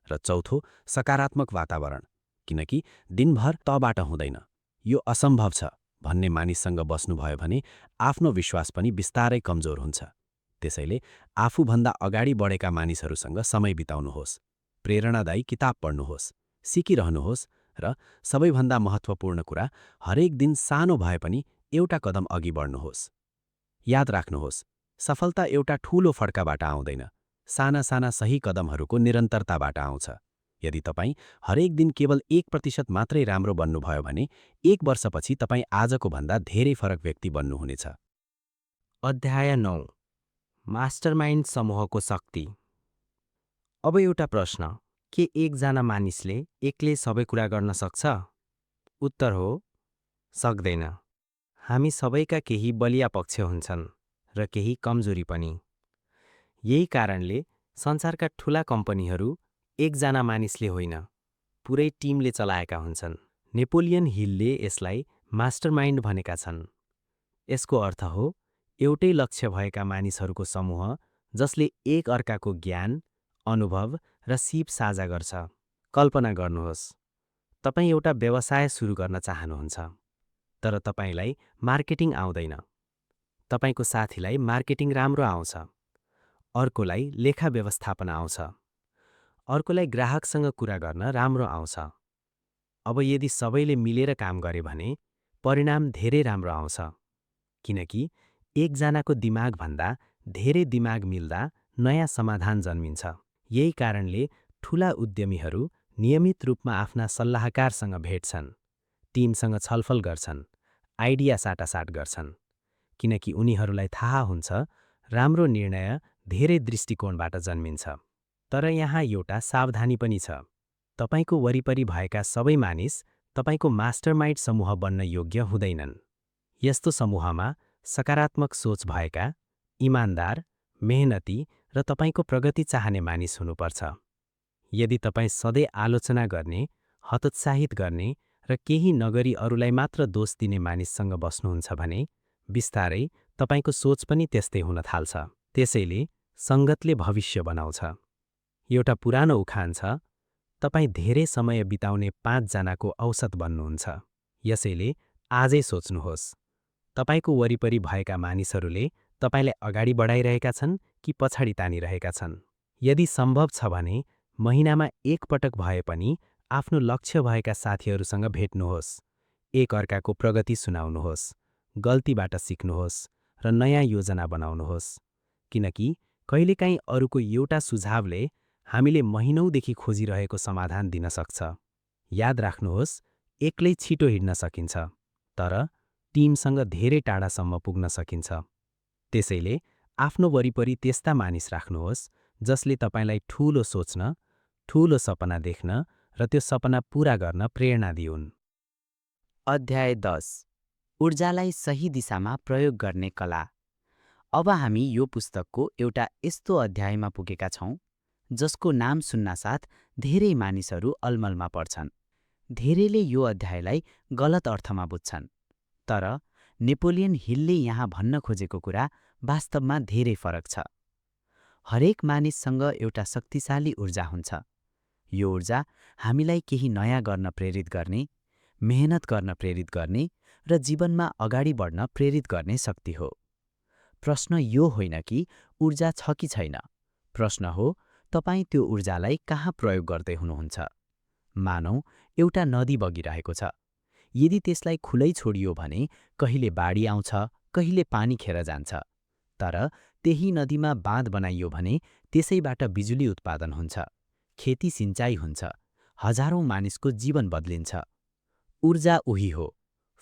र चौथो, सकारात्मक वातावरण, किनकि दिनभर तबाट हुँदैन, यो असम्भव छ भन्ने मानिससँग बस्नुभयो भने आफ्नो विश्वास पनि बिस्तारै कमजोर हुन्छ। त्यसैले आफूभन्दा अगाडि बढेका मानिसहरूसँग समय बिताउनुहोस्, प्रेरणादायी किताब पढ्नुहोस्, सिकिरहनुहोस्, र सबैभन्दा महत्त्वपूर्ण कुरा, हरेक दिन सानो भए पनि एउटा कदम अघि बढ्नुहोस्। याद राख्नुहोस्, सफलता एउटा ठूलो फड्काबाट आउँदैन, साना साना सही कदमहरूको निरन्तरताबाट आउँछ। यदि तपाईँ हरेक दिन केवल 1% मात्रै राम्रो बन्नुभयो भने 1 वर्षपछि तपाईँ आजको भन्दा धेरै फरक व्यक्ति बन्नुहुनेछ। अध्याय 9 मास्टरमाइन्ड समूहको शक्ति। अब एउटा प्रश्न, के एकजना मानिसले एक्लै सबै कुरा गर्न सक्छ? उत्तर हो, सक्दैन। हामी सबैका केही बलिया पक्ष हुन्छन् र केही कमजोरी पनि। यही कारणले संसारका ठूला कम्पनीहरू एकजना मानिसले होइन, पुरै टिमले चलाएका हुन्छन्। नेपोलियन हिलले यसलाई मास्टरमाइन्ड भनेका छन्। यसको अर्थ हो एउटै लक्ष्य भएका मानिसहरूको समूह जसले एक अर्काको ज्ञान, अनुभव र सिप साझा गर्छ। कल्पना गर्नुहोस्, तपाईँ एउटा व्यवसाय सुरु गर्न चाहनुहुन्छ, तर तपाईलाई मार्केटिङ आउँदैन। तपाईको साथीलाई मार्केटिङ राम्रो आउँछ, अर्कोलाई लेखा व्यवस्थापन आउँछ, अर्कोलाई ग्राहकसँग कुरा गर्न राम्रो आउँछ। अब यदि सबैले मिलेर काम गरे भने परिणाम धेरै राम्रो आउँछ, किनकि एकजनाको दिमागभन्दा धेरै दिमाग मिल्दा नयाँ समाधान जन्मिन्छ। यही कारणले ठूला उद्यमीहरू नियमित रूपमा आफ्ना सल्लाहकारसँग भेट्छन्, टिमसँग छलफल गर्छन्, आइडिया साटासाट गर्छन्, किनकि उनीहरूलाई थाहा हुन्छ राम्रो निर्णय धेरै दृष्टिकोणबाट जन्मिन्छ। तर यहाँ एउटा सावधानी पनि छ, तपाईको वरिपरि भएका सबै मानिस तपाईको मास्टरमाइन्ड समूह बन्न योग्य हुँदैनन्। यस्तो समूहमा सकारात्मक सोच भएका इमान्दार, मेहनती र तपाईँको प्रगति चाहने मानिस हुनुपर्छ। यदि तपाईँ सधैँ आलोचना गर्ने, हतोत्साहित गर्ने र केही नगरी अरूलाई मात्र दोष दिने मानिससँग बस्नुहुन्छ भने बिस्तारै तपाईँको सोच पनि त्यस्तै हुन थाल्छ। त्यसैले सङ्गतले भविष्य बनाउँछ। एउटा पुरानो उखान छ, तपाईँ धेरै समय बिताउने 5 जनाको औसत बन्नुहुन्छ। यसैले आजै सोच्नुहोस्, तपाईँको वरिपरि भएका मानिसहरूले तपाईँलाई अगाडि बढाइरहेका छन् कि पछाडि तानिरहेका छन्। यदि सम्भव छ भने महिनामा एक पटक भए पनि आफ्नो लक्ष्य भएका साथीहरूसँग भेट्नुहोस्, एक अर्काको प्रगति सुनाउनुहोस्, गल्तीबाट सिक्नुहोस् र नयाँ योजना बनाउनुहोस्, किनकि कहिलेकाहीँ अरूको एउटा सुझावले हामीले महिनौदेखि खोजिरहेको समाधान दिन सक्छ। याद राख्नुहोस्, एक्लै छिटो हिँड्न सकिन्छ, तर टिमसँग धेरै टाढासम्म पुग्न सकिन्छ। त्यसैले आफ्नो वरिपरि त्यस्ता मानिस राख्नुहोस् जसले तपाईँलाई ठूलो सोच्न, ठूलो सपना देख्न र त्यो सपना पूरा गर्न प्रेरणा दिउन्। अध्याय 10 ऊर्जालाई सही दिशामा प्रयोग गर्ने कला। अब हामी यो पुस्तकको एउटा यस्तो अध्यायमा पुगेका छौं जसको नाम सुन्नासाथ धेरै मानिसहरू अलमलमा पर्छन्। धेरैले यो अध्यायलाई गलत अर्थमा बुझ्छन्, तर नेपोलियन हिलले यहाँ भन्न खोजेको कुरा वास्तवमा धेरै फरक छ। हरेक मानिससँग एउटा शक्तिशाली ऊर्जा हुन्छ। यो ऊर्जा हामीलाई केही नयाँ गर्न प्रेरित गर्ने, मेहनत गर्न प्रेरित गर्ने र जीवनमा अगाडि बढ्न प्रेरित गर्ने शक्ति हो। प्रश्न यो होइन कि ऊर्जा छ कि छैन, प्रश्न हो तपाईँ त्यो ऊर्जालाई कहाँ प्रयोग गर्दै हुनुहुन्छ। मानौ एउटा नदी बगिरहेको छ। यदि त्यसलाई खुलै छोडियो भने कहिले बाढी आउँछ, कहिले पानी खेर जान्छ। तर त्यही नदीमा बाँध बनाइयो भने त्यसैबाट बिजुली उत्पादन हुन्छ, खेती सिँचाइ हुन्छ, हजारौं मानिसको जीवन बदलिन्छ। ऊर्जा उही हो,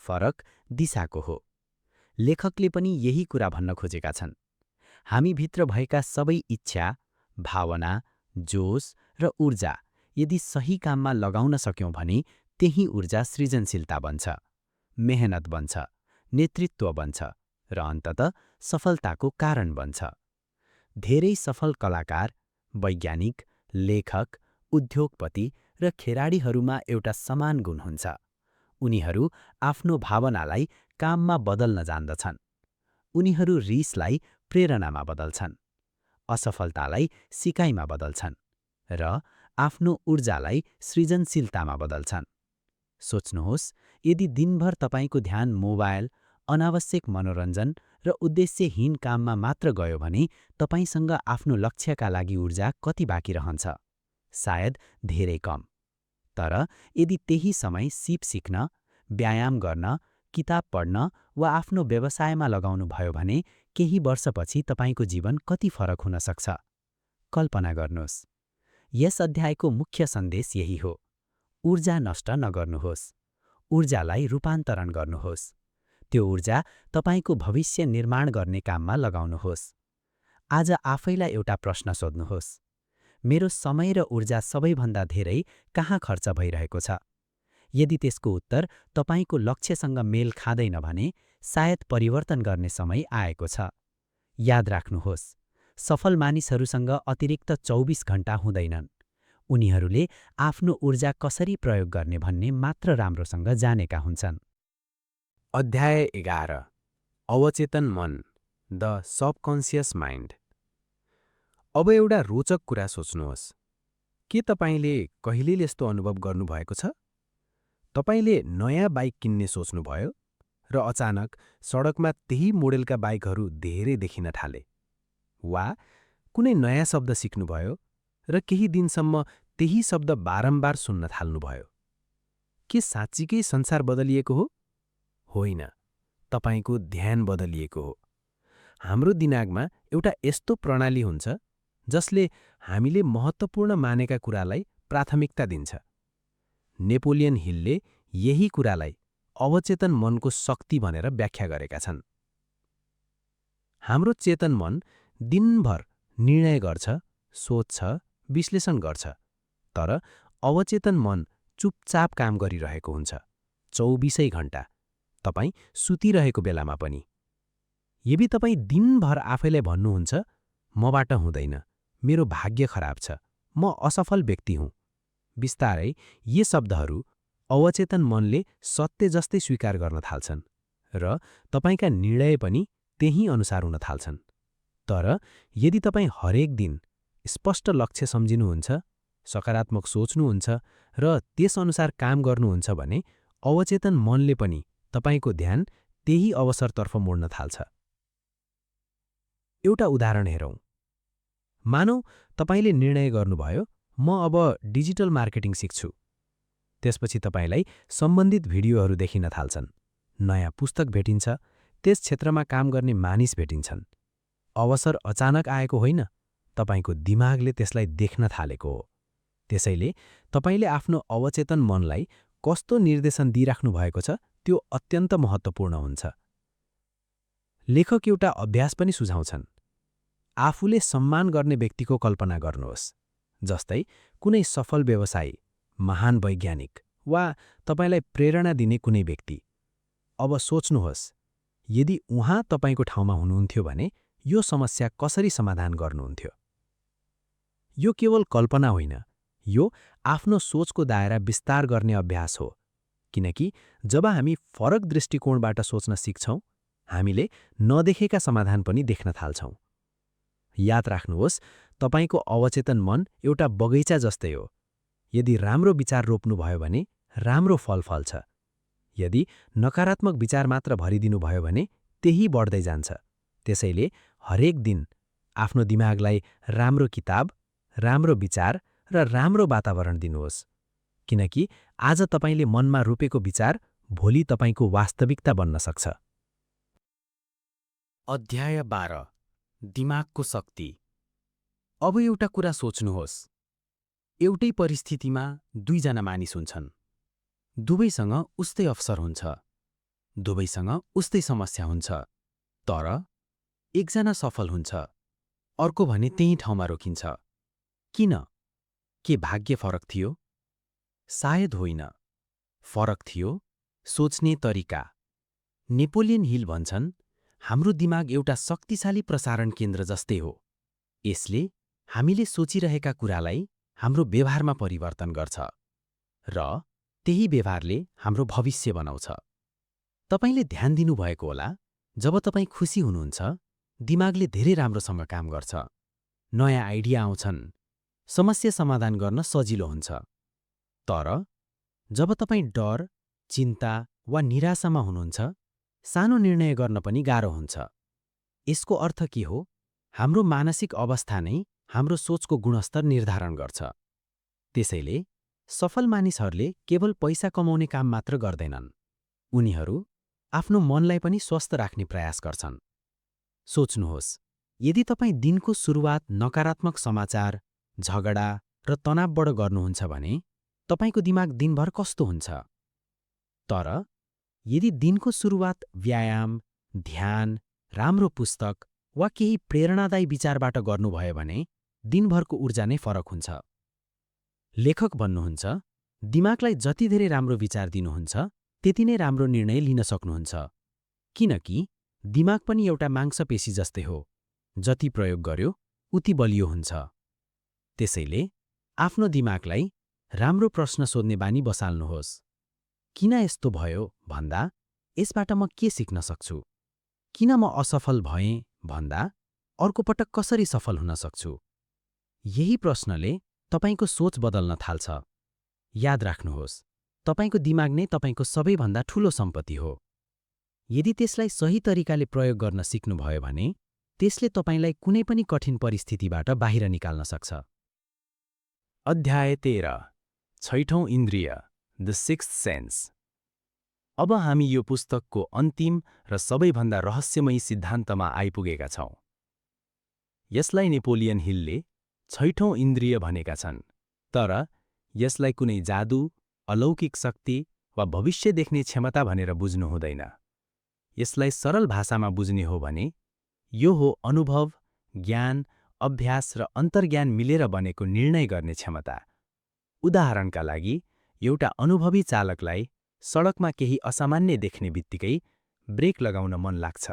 फरक दिशाको हो। लेखकले पनि यही कुरा भन्न खोजेका छन्। हामीभित्र भएका सबै इच्छा, भावना, जोश र ऊर्जा यदि सही काममा लगाउन सक्यौं भने त्यही ऊर्जा सृजनशीलता बन्छ, मेहनत बन्छ, नेतृत्व बन्छ र अन्ततः सफलताको कारण बन्छ। धेरै सफल कलाकार, वैज्ञानिक, लेखक, उद्योगपति र खेलाडीहरूमा एउटा समान गुण हुन्छ। उनीहरू आफ्नो भावनालाई काममा बदल्न जान्दछन्। उनीहरू रिसलाई प्रेरणामा बदल्छन्, असफलतालाई सिकाइमा बदल्छन् र आफ्नो ऊर्जालाई सृजनशीलतामा बदल्छन्। सोच्नुहोस्, यदि दिनभर तपाईँको ध्यान मोबाइल, अनावश्यक मनोरञ्जन र उद्देश्यहीन काममा मात्र गयो भने तपाईँसँग आफ्नो लक्ष्यका लागि ऊर्जा कति बाँकी रहन्छ? सायद धेरै कम। तर यदि त्यही समय सिप सिक्न, व्यायाम गर्न, किताब पढ्न वा आफ्नो व्यवसायमा लगाउनु भयो भने केही वर्षपछि तपाईँको जीवन कति फरक हुन सक्छ? कल्पना गर्नुहोस्। यस अध्यायको मुख्य सन्देश यही हो, ऊर्जा नष्ट नगर्नुहोस्, ऊर्जालाई रूपान्तरण गर्नुहोस्। त्यो ऊर्जा तपाईँको भविष्य निर्माण गर्ने काममा लगाउनुहोस्। आज आफैलाई एउटा प्रश्न सोध्नुहोस्, मेरो समय र ऊर्जा सबैभन्दा धेरै कहाँ खर्च भइरहेको छ? यदि त्यसको उत्तर तपाईँको लक्ष्यसँग मेल खाँदैन भने सायद परिवर्तन गर्ने समय आएको छ। याद राख्नुहोस्, सफल मानिसहरूसँग अतिरिक्त 24 घण्टा हुँदैनन्। उनीहरूले आफ्नो ऊर्जा कसरी प्रयोग गर्ने भन्ने मात्र राम्रोसँग जानेका हुन्छन्। अध्याय 11 अवचेतन मन, द सबकन्सियस माइन्ड। अब एउटा रोचक कुरा सोच्नुहोस्। के तपाईँले कहिले यस्तो अनुभव गर्नुभएको छ? तपाईँले नयाँ बाइक किन्ने सोच्नुभयो र अचानक सडकमा त्यही मोडेलका बाइकहरू धेरै देखिन थाले। वा कुनै नयाँ शब्द सिक्नुभयो र केही दिनसम्म त्यही शब्द बारम्बार सुन्न थाल्नुभयो। के साँच्चीकै संसार बदलिएको हो? होइन, तपाईँको ध्यान बदलिएको हो। हाम्रो दिमागमा एउटा यस्तो प्रणाली हुन्छ जसले हामीले महत्त्वपूर्ण मानेका कुरालाई प्राथमिकता दिन्छ। नेपोलियन हिलले यही कुरालाई अवचेतन मनको शक्ति भनेर व्याख्या गरेका छन्। हाम्रो चेतन मन दिनभर निर्णय गर्छ, सोच्छ, विश्लेषण गर्छ, तर अवचेतन मन चुपचाप काम गरिरहेको हुन्छ, 24 घण्टा, तपाईँ सुतिरहेको बेलामा पनि। यदि तपाईँ दिनभर आफैलाई भन्नुहुन्छ, मबाट हुँदैन, मेरो भाग्य खराब छ, म असफल व्यक्ति हुँ, बिस्तारै यी शब्दहरू अवचेतन मनले सत्य जस्तै स्वीकार गर्न थाल्छन् र तपाईँका निर्णय पनि त्यही अनुसार हुन थाल्छन्। तर यदि तपाईँ हरेक दिन स्पष्ट लक्ष्य सम्झिनुहुन्छ, सकारात्मक सोच्नुहुन्छ र त्यसअनुसार काम गर्नुहुन्छ भने अवचेतन मनले पनि तपाईँको ध्यान त्यही अवसरतर्फ मोड्न थाल्छ। एउटा उदाहरण हेरौँ। मानौ तपाईँले निर्णय गर्नुभयो, म अब डिजिटल मार्केटिङ सिक्छु। त्यसपछि तपाईँलाई सम्बन्धित भिडियोहरू देखिन थाल्छन्, नयाँ पुस्तक भेटिन्छ, त्यस क्षेत्रमा काम गर्ने मानिस भेटिन्छन्। अवसर अचानक आएको होइन, तपाईँको दिमागले त्यसलाई देख्न थालेको हो। त्यसैले तपाईँले आफ्नो अवचेतन मनलाई कस्तो निर्देशन दिइराख्नु भएको छ त्यो अत्यन्त महत्त्वपूर्ण हुन्छ। लेखक एउटा अभ्यास पनि सुझाउँछन्। आफूले सम्मान गर्ने व्यक्तिको कल्पना गर्नुहोस्, जस्तै कुनै सफल व्यवसायी, महान वैज्ञानिक वा तपाईँलाई प्रेरणा दिने कुनै व्यक्ति। अब सोच्नुहोस्, यदि उहाँ तपाईँको ठाउँमा हुनुहुन्थ्यो भने यो समस्या कसरी समाधान गर्नुहुन्थ्यो? यो केवल कल्पना होइन, यो आफ्नो सोचको दायरा विस्तार गर्ने अभ्यास हो, किनकि जब हामी फरक दृष्टिकोणबाट सोच्न सिक्छौँ, हामीले नदेखेका समाधान पनि देख्न थाल्छौँ। याद राख्नुहोस्, तपाईँको अवचेतन मन एउटा बगैँचा जस्तै हो। यदि राम्रो विचार रोप्नुभयो भने राम्रो फल फल्छ। यदि नकारात्मक विचार मात्र भरिदिनुभयो भने त्यही बढ्दै जान्छ। त्यसैले हरेक दिन आफ्नो दिमागलाई राम्रो किताब, राम्रो विचार र राम्रो वातावरण दिनुहोस्, किनकि आज तपाईँले मनमा रोपेको विचार भोलि तपाईँको वास्तविकता बन्न सक्छ। अध्याय 12 दिमागको शक्ति। अब एउटा कुरा सोच्नुहोस्। एउटै परिस्थितिमा दुईजना मानिस हुन्छन्। दुवैसँग उस्तै अवसर हुन्छ, दुवैसँग उस्तै समस्या हुन्छ, तर एकजना सफल हुन्छ, अर्को भने त्यही ठाउँमा रोकिन्छ। किन? के भाग्य फरक थियो? सायद होइन। फरक थियो सोच्ने तरिका। नेपोलियन हिल भन्छन्, हाम्रो दिमाग एउटा शक्तिशाली प्रसारण केन्द्र जस्तै हो। यसले हामीले सोचिरहेका कुरालाई हाम्रो व्यवहारमा परिवर्तन गर्छ र त्यही व्यवहारले हाम्रो भविष्य बनाउँछ। तपाईले ध्यान दिनुभएको होला, जब तपाईँ खुसी हुनुहुन्छ, दिमागले धेरै राम्रोसँग काम गर्छ। नयाँ आइडिया आउँछन्, समस्या समाधान गर्न सजिलो हुन्छ। तर जब तपाईँ डर, चिन्ता वा निराशामा हुनुहुन्छ, सानो निर्णय गर्न पनि गाह्रो हुन्छ। यसको अर्थ के हो? हाम्रो मानसिक अवस्था नै हाम्रो सोचको गुणस्तर निर्धारण गर्छ। त्यसैले सफल मानिसहरूले केवल पैसा कमाउने काम मात्र गर्दैनन्, उनीहरू आफ्नो मनलाई पनि स्वस्थ राख्ने प्रयास गर्छन्। सोच्नुहोस्, यदि तपाईँ दिनको सुरुवात नकारात्मक समाचार, झगडा र तनावबाट गर्नुहुन्छ भने तपाईँको दिमाग दिनभर कस्तो हुन्छ? तर यदि दिनको सुरुवात व्यायाम, ध्यान, राम्रो पुस्तक वा केही प्रेरणादायी विचारबाट गर्नुभयो भने दिनभरको ऊर्जा नै फरक हुन्छ। लेखक भन्नुहुन्छ, दिमागलाई जति धेरै राम्रो विचार दिनुहुन्छ, त्यति नै राम्रो निर्णय लिन सक्नुहुन्छ, किनकि दिमाग पनि एउटा मांसपेशी जस्तै हो, जति प्रयोग गर्यो उति बलियो हुन्छ। त्यसैले आफ्नो दिमागलाई राम्रो प्रश्न सोध्ने बानी बसाल्नुहोस्। किन यस्तो भयो भन्दा यसबाट म के सिक्न सक्छु? किन म असफल भएँ भन्दा अर्को पटक कसरी सफल हुन सक्छु? यही प्रश्नले तपाईँको सोच बदल्न थाल्छ। याद राख्नुहोस्, तपाईँको दिमाग नै तपाईँको सबैभन्दा ठूलो सम्पत्ति हो। यदि त्यसलाई सही तरिकाले प्रयोग गर्न सिक्नुभयो भने त्यसले तपाईँलाई कुनै पनि कठिन परिस्थितिबाट बाहिर निकाल्न सक्छ। अध्याय 13 छैठौं इन्द्रिय, द सिक्स्थ सेन्स। अब हामी यो पुस्तकको अन्तिम र सबैभन्दा रहस्यमयी सिद्धान्तमा आइपुगेका छौं। यसलाई नेपोलियन हिलले छैठौं इन्द्रिय भनेका छन्, तर यसलाई कुनै जादु, अलौकिक शक्ति वा भविष्य देख्ने क्षमता भनेर बुझ्नु हुँदैन। यसलाई सरल भाषामा बुझ्ने हो भने यो हो अनुभव, ज्ञान, अभ्यास र अन्तर्ज्ञान मिलेर बनेको निर्णय गर्ने क्षमता। उदाहरणका लागि, एउटा अनुभवी चालकलाई सडकमा केही असामान्य देख्ने बित्तिकै ब्रेक लगाउन मन लाग्छ,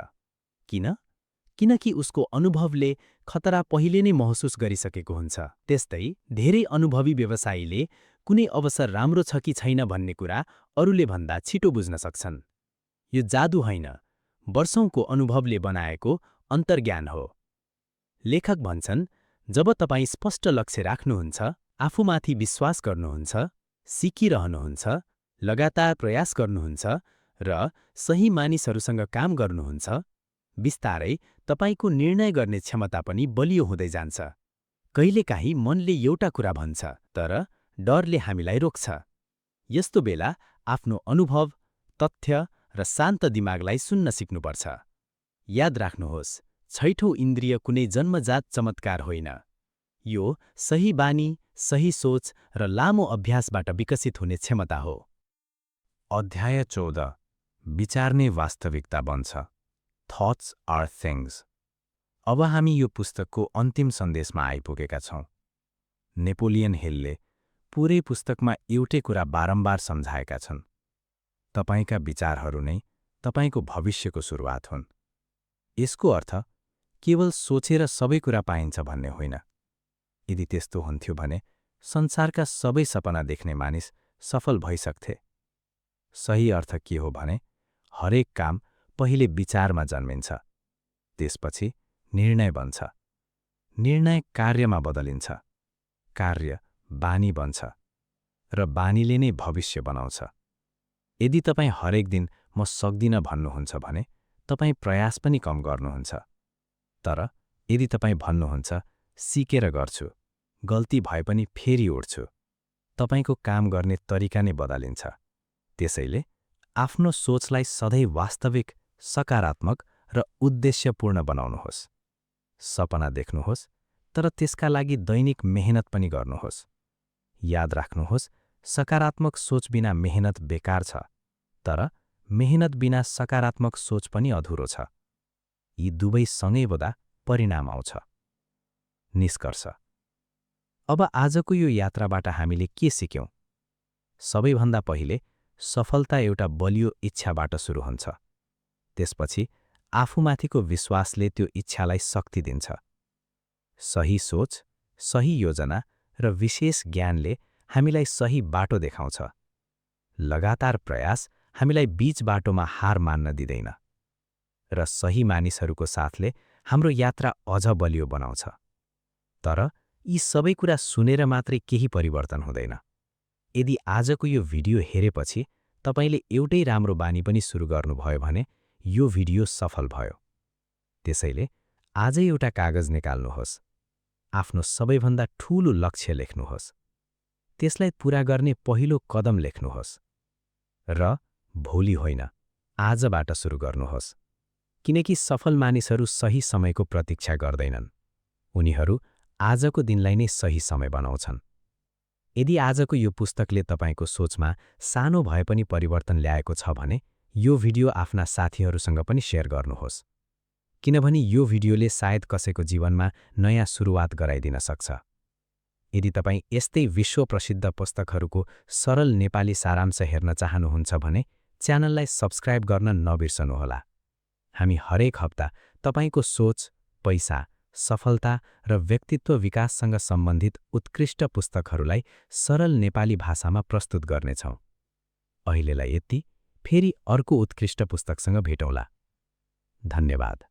किन? किनकि उसको अनुभवले खतरा पहिले नै महसुस गरिसकेको हुन्छ। त्यस्तै धेरै अनुभवी व्यवसायीले कुनै अवसर राम्रो छ कि छैन भन्ने कुरा अरूले भन्दा छिटो बुझ्न सक्छन्। यो जादु होइन, वर्षौंको अनुभवले बनाएको अन्तर्ज्ञान हो। लेखक भन्छन्, जब तपाईँ स्पष्ट लक्ष्य राख्नुहुन्छ, आफूमाथि विश्वास गर्नुहुन्छ, सिकिरहनुहुन्छ, लगातार प्रयास गर्नुहुन्छ र सही मानिसहरूसँग काम गर्नुहुन्छ, बिस्तारै तपाईको निर्णय गर्ने क्षमता पनि बलियो हुँदै जान्छ। कहिलेकाहीँ मनले एउटा कुरा भन्छ, तर डरले हामीलाई रोक्छ। यस्तो बेला आफ्नो अनुभव, तथ्य र शान्त दिमागलाई सुन्न सिक्नुपर्छ। याद राख्नुहोस्, छैठौं इन्द्रिय कुनै जन्मजात चमत्कार होइन। यो सही बानी, सही सोच र लामो अभ्यासबाट विकसित हुने क्षमता हो। अध्याय 14 विचार्ने वास्तविकता बन्छ। That's are things. अब हामी यो पुस्तकको अन्तिम सन्देशमा आइपुगेका छौं। नेपोलियन हिलले पुरै पुस्तकमा एउटै कुरा बारम्बार सम्झाएका छन्। तपाईका विचारहरू नै तपाईको भविष्यको सुरुवात हुन्। यसको अर्थ केवल सोचेर सबै कुरा पाइन्छ भन्ने होइन। यदि त्यस्तो हुन्थ्यो भने संसारका सबै सपना देख्ने मानिस सफल भइसक्थे। सही अर्थ के हो भने हरेक काम पहिले विचारमा जन्मिन्छ, त्यसपछि निर्णय बन्छ, निर्णय कार्यमा बदलिन्छ, कार्य बानी बन्छ र बानीले नै भविष्य बनाउँछ। यदि तपाईँ हरेक दिन म सक्दिनँ भन्नुहुन्छ भने तपाईँ प्रयास पनि कम गर्नुहुन्छ। तर यदि तपाईँ भन्नुहुन्छ सिकेर गर्छु, गल्ती भए पनि फेरि उठ्छु, तपाईको काम गर्ने तरिका नै बदलिन्छ। त्यसैले आफ्नो सोचलाई सधैँ वास्तविक, सकारात्मक र उद्देश्यपूर्ण बनाउनुहोस्। सपना देख्नुहोस्, तर त्यसका लागि दैनिक मेहनत पनि गर्नुहोस्। याद राख्नुहोस्, सकारात्मक सोच बिना मेहनत बेकार छ, तर मेहनत बिना सकारात्मक सोच पनि अधुरो छ। यी दुवै सँगै बोदा परिणाम आउँछ। निष्कर्ष। अब आजको यो यात्राबाट हामीले के सिक्यौं? सबैभन्दा पहिले सफलता एउटा बलियो इच्छाबाट सुरु हुन्छ। त्यसपछि आफूमाथिको विश्वासले त्यो इच्छालाई शक्ति दिन्छ। सही सोच, सही योजना र विशेष ज्ञानले हामीलाई सही बाटो देखाउँछ। लगातार प्रयास हामीलाई बीच बाटोमा हार मान्न दिँदैन र सही मानिसहरूको साथले हाम्रो यात्रा अझ बलियो बनाउँछ। तर यी सबै कुरा सुनेर मात्रै केही परिवर्तन हुँदैन। यदि आजको यो भिडियो हेरेपछि तपाईले एउटै राम्रो बानी पनि सुरु गर्नुभयो भने यो भिडियो सफल भयो। त्यसैले आजै एउटा कागज निकाल्नुहोस्, आफ्नो सबैभन्दा ठूलो लक्ष्य लेख्नुहोस्, त्यसलाई पूरा गर्ने पहिलो कदम लेख्नुहोस् र भोलि होइन, आजबाट सुरु गर्नुहोस्। किनकि सफल मानिसहरू सही समयको प्रतीक्षा गर्दैनन्, उनीहरू आजको दिनलाई नै सही समय बनाउँछन्। यदि आजको यो पुस्तकले तपाईको सोचमा सानो भए पनि परिवर्तन ल्याएको छ भने यो भिडियो आफ्ना साथीहरूसँग पनि शेयर गर्नुहोस्, किनभने यो भिडियोले सायद कसैको जीवनमा नयाँ सुरुवात गराइदिन सक्छ। यदि तपाईँ यस्तै विश्व प्रसिद्ध पुस्तकहरूको सरल नेपाली सारांश हेर्न चाहनुहुन्छ भने च्यानललाई सब्स्क्राइब गर्न नबिर्सनुहोला। हामी हरेक हप्ता तपाईको सोच, पैसा, सफलता र व्यक्तित्व विकाससँग सम्बन्धित उत्कृष्ट पुस्तकहरूलाई सरल नेपाली भाषामा प्रस्तुत गर्नेछौँ। अहिलेलाई यति, फेरि अर्को उत्कृष्ट पुस्तकसँग भेटौँला। धन्यवाद।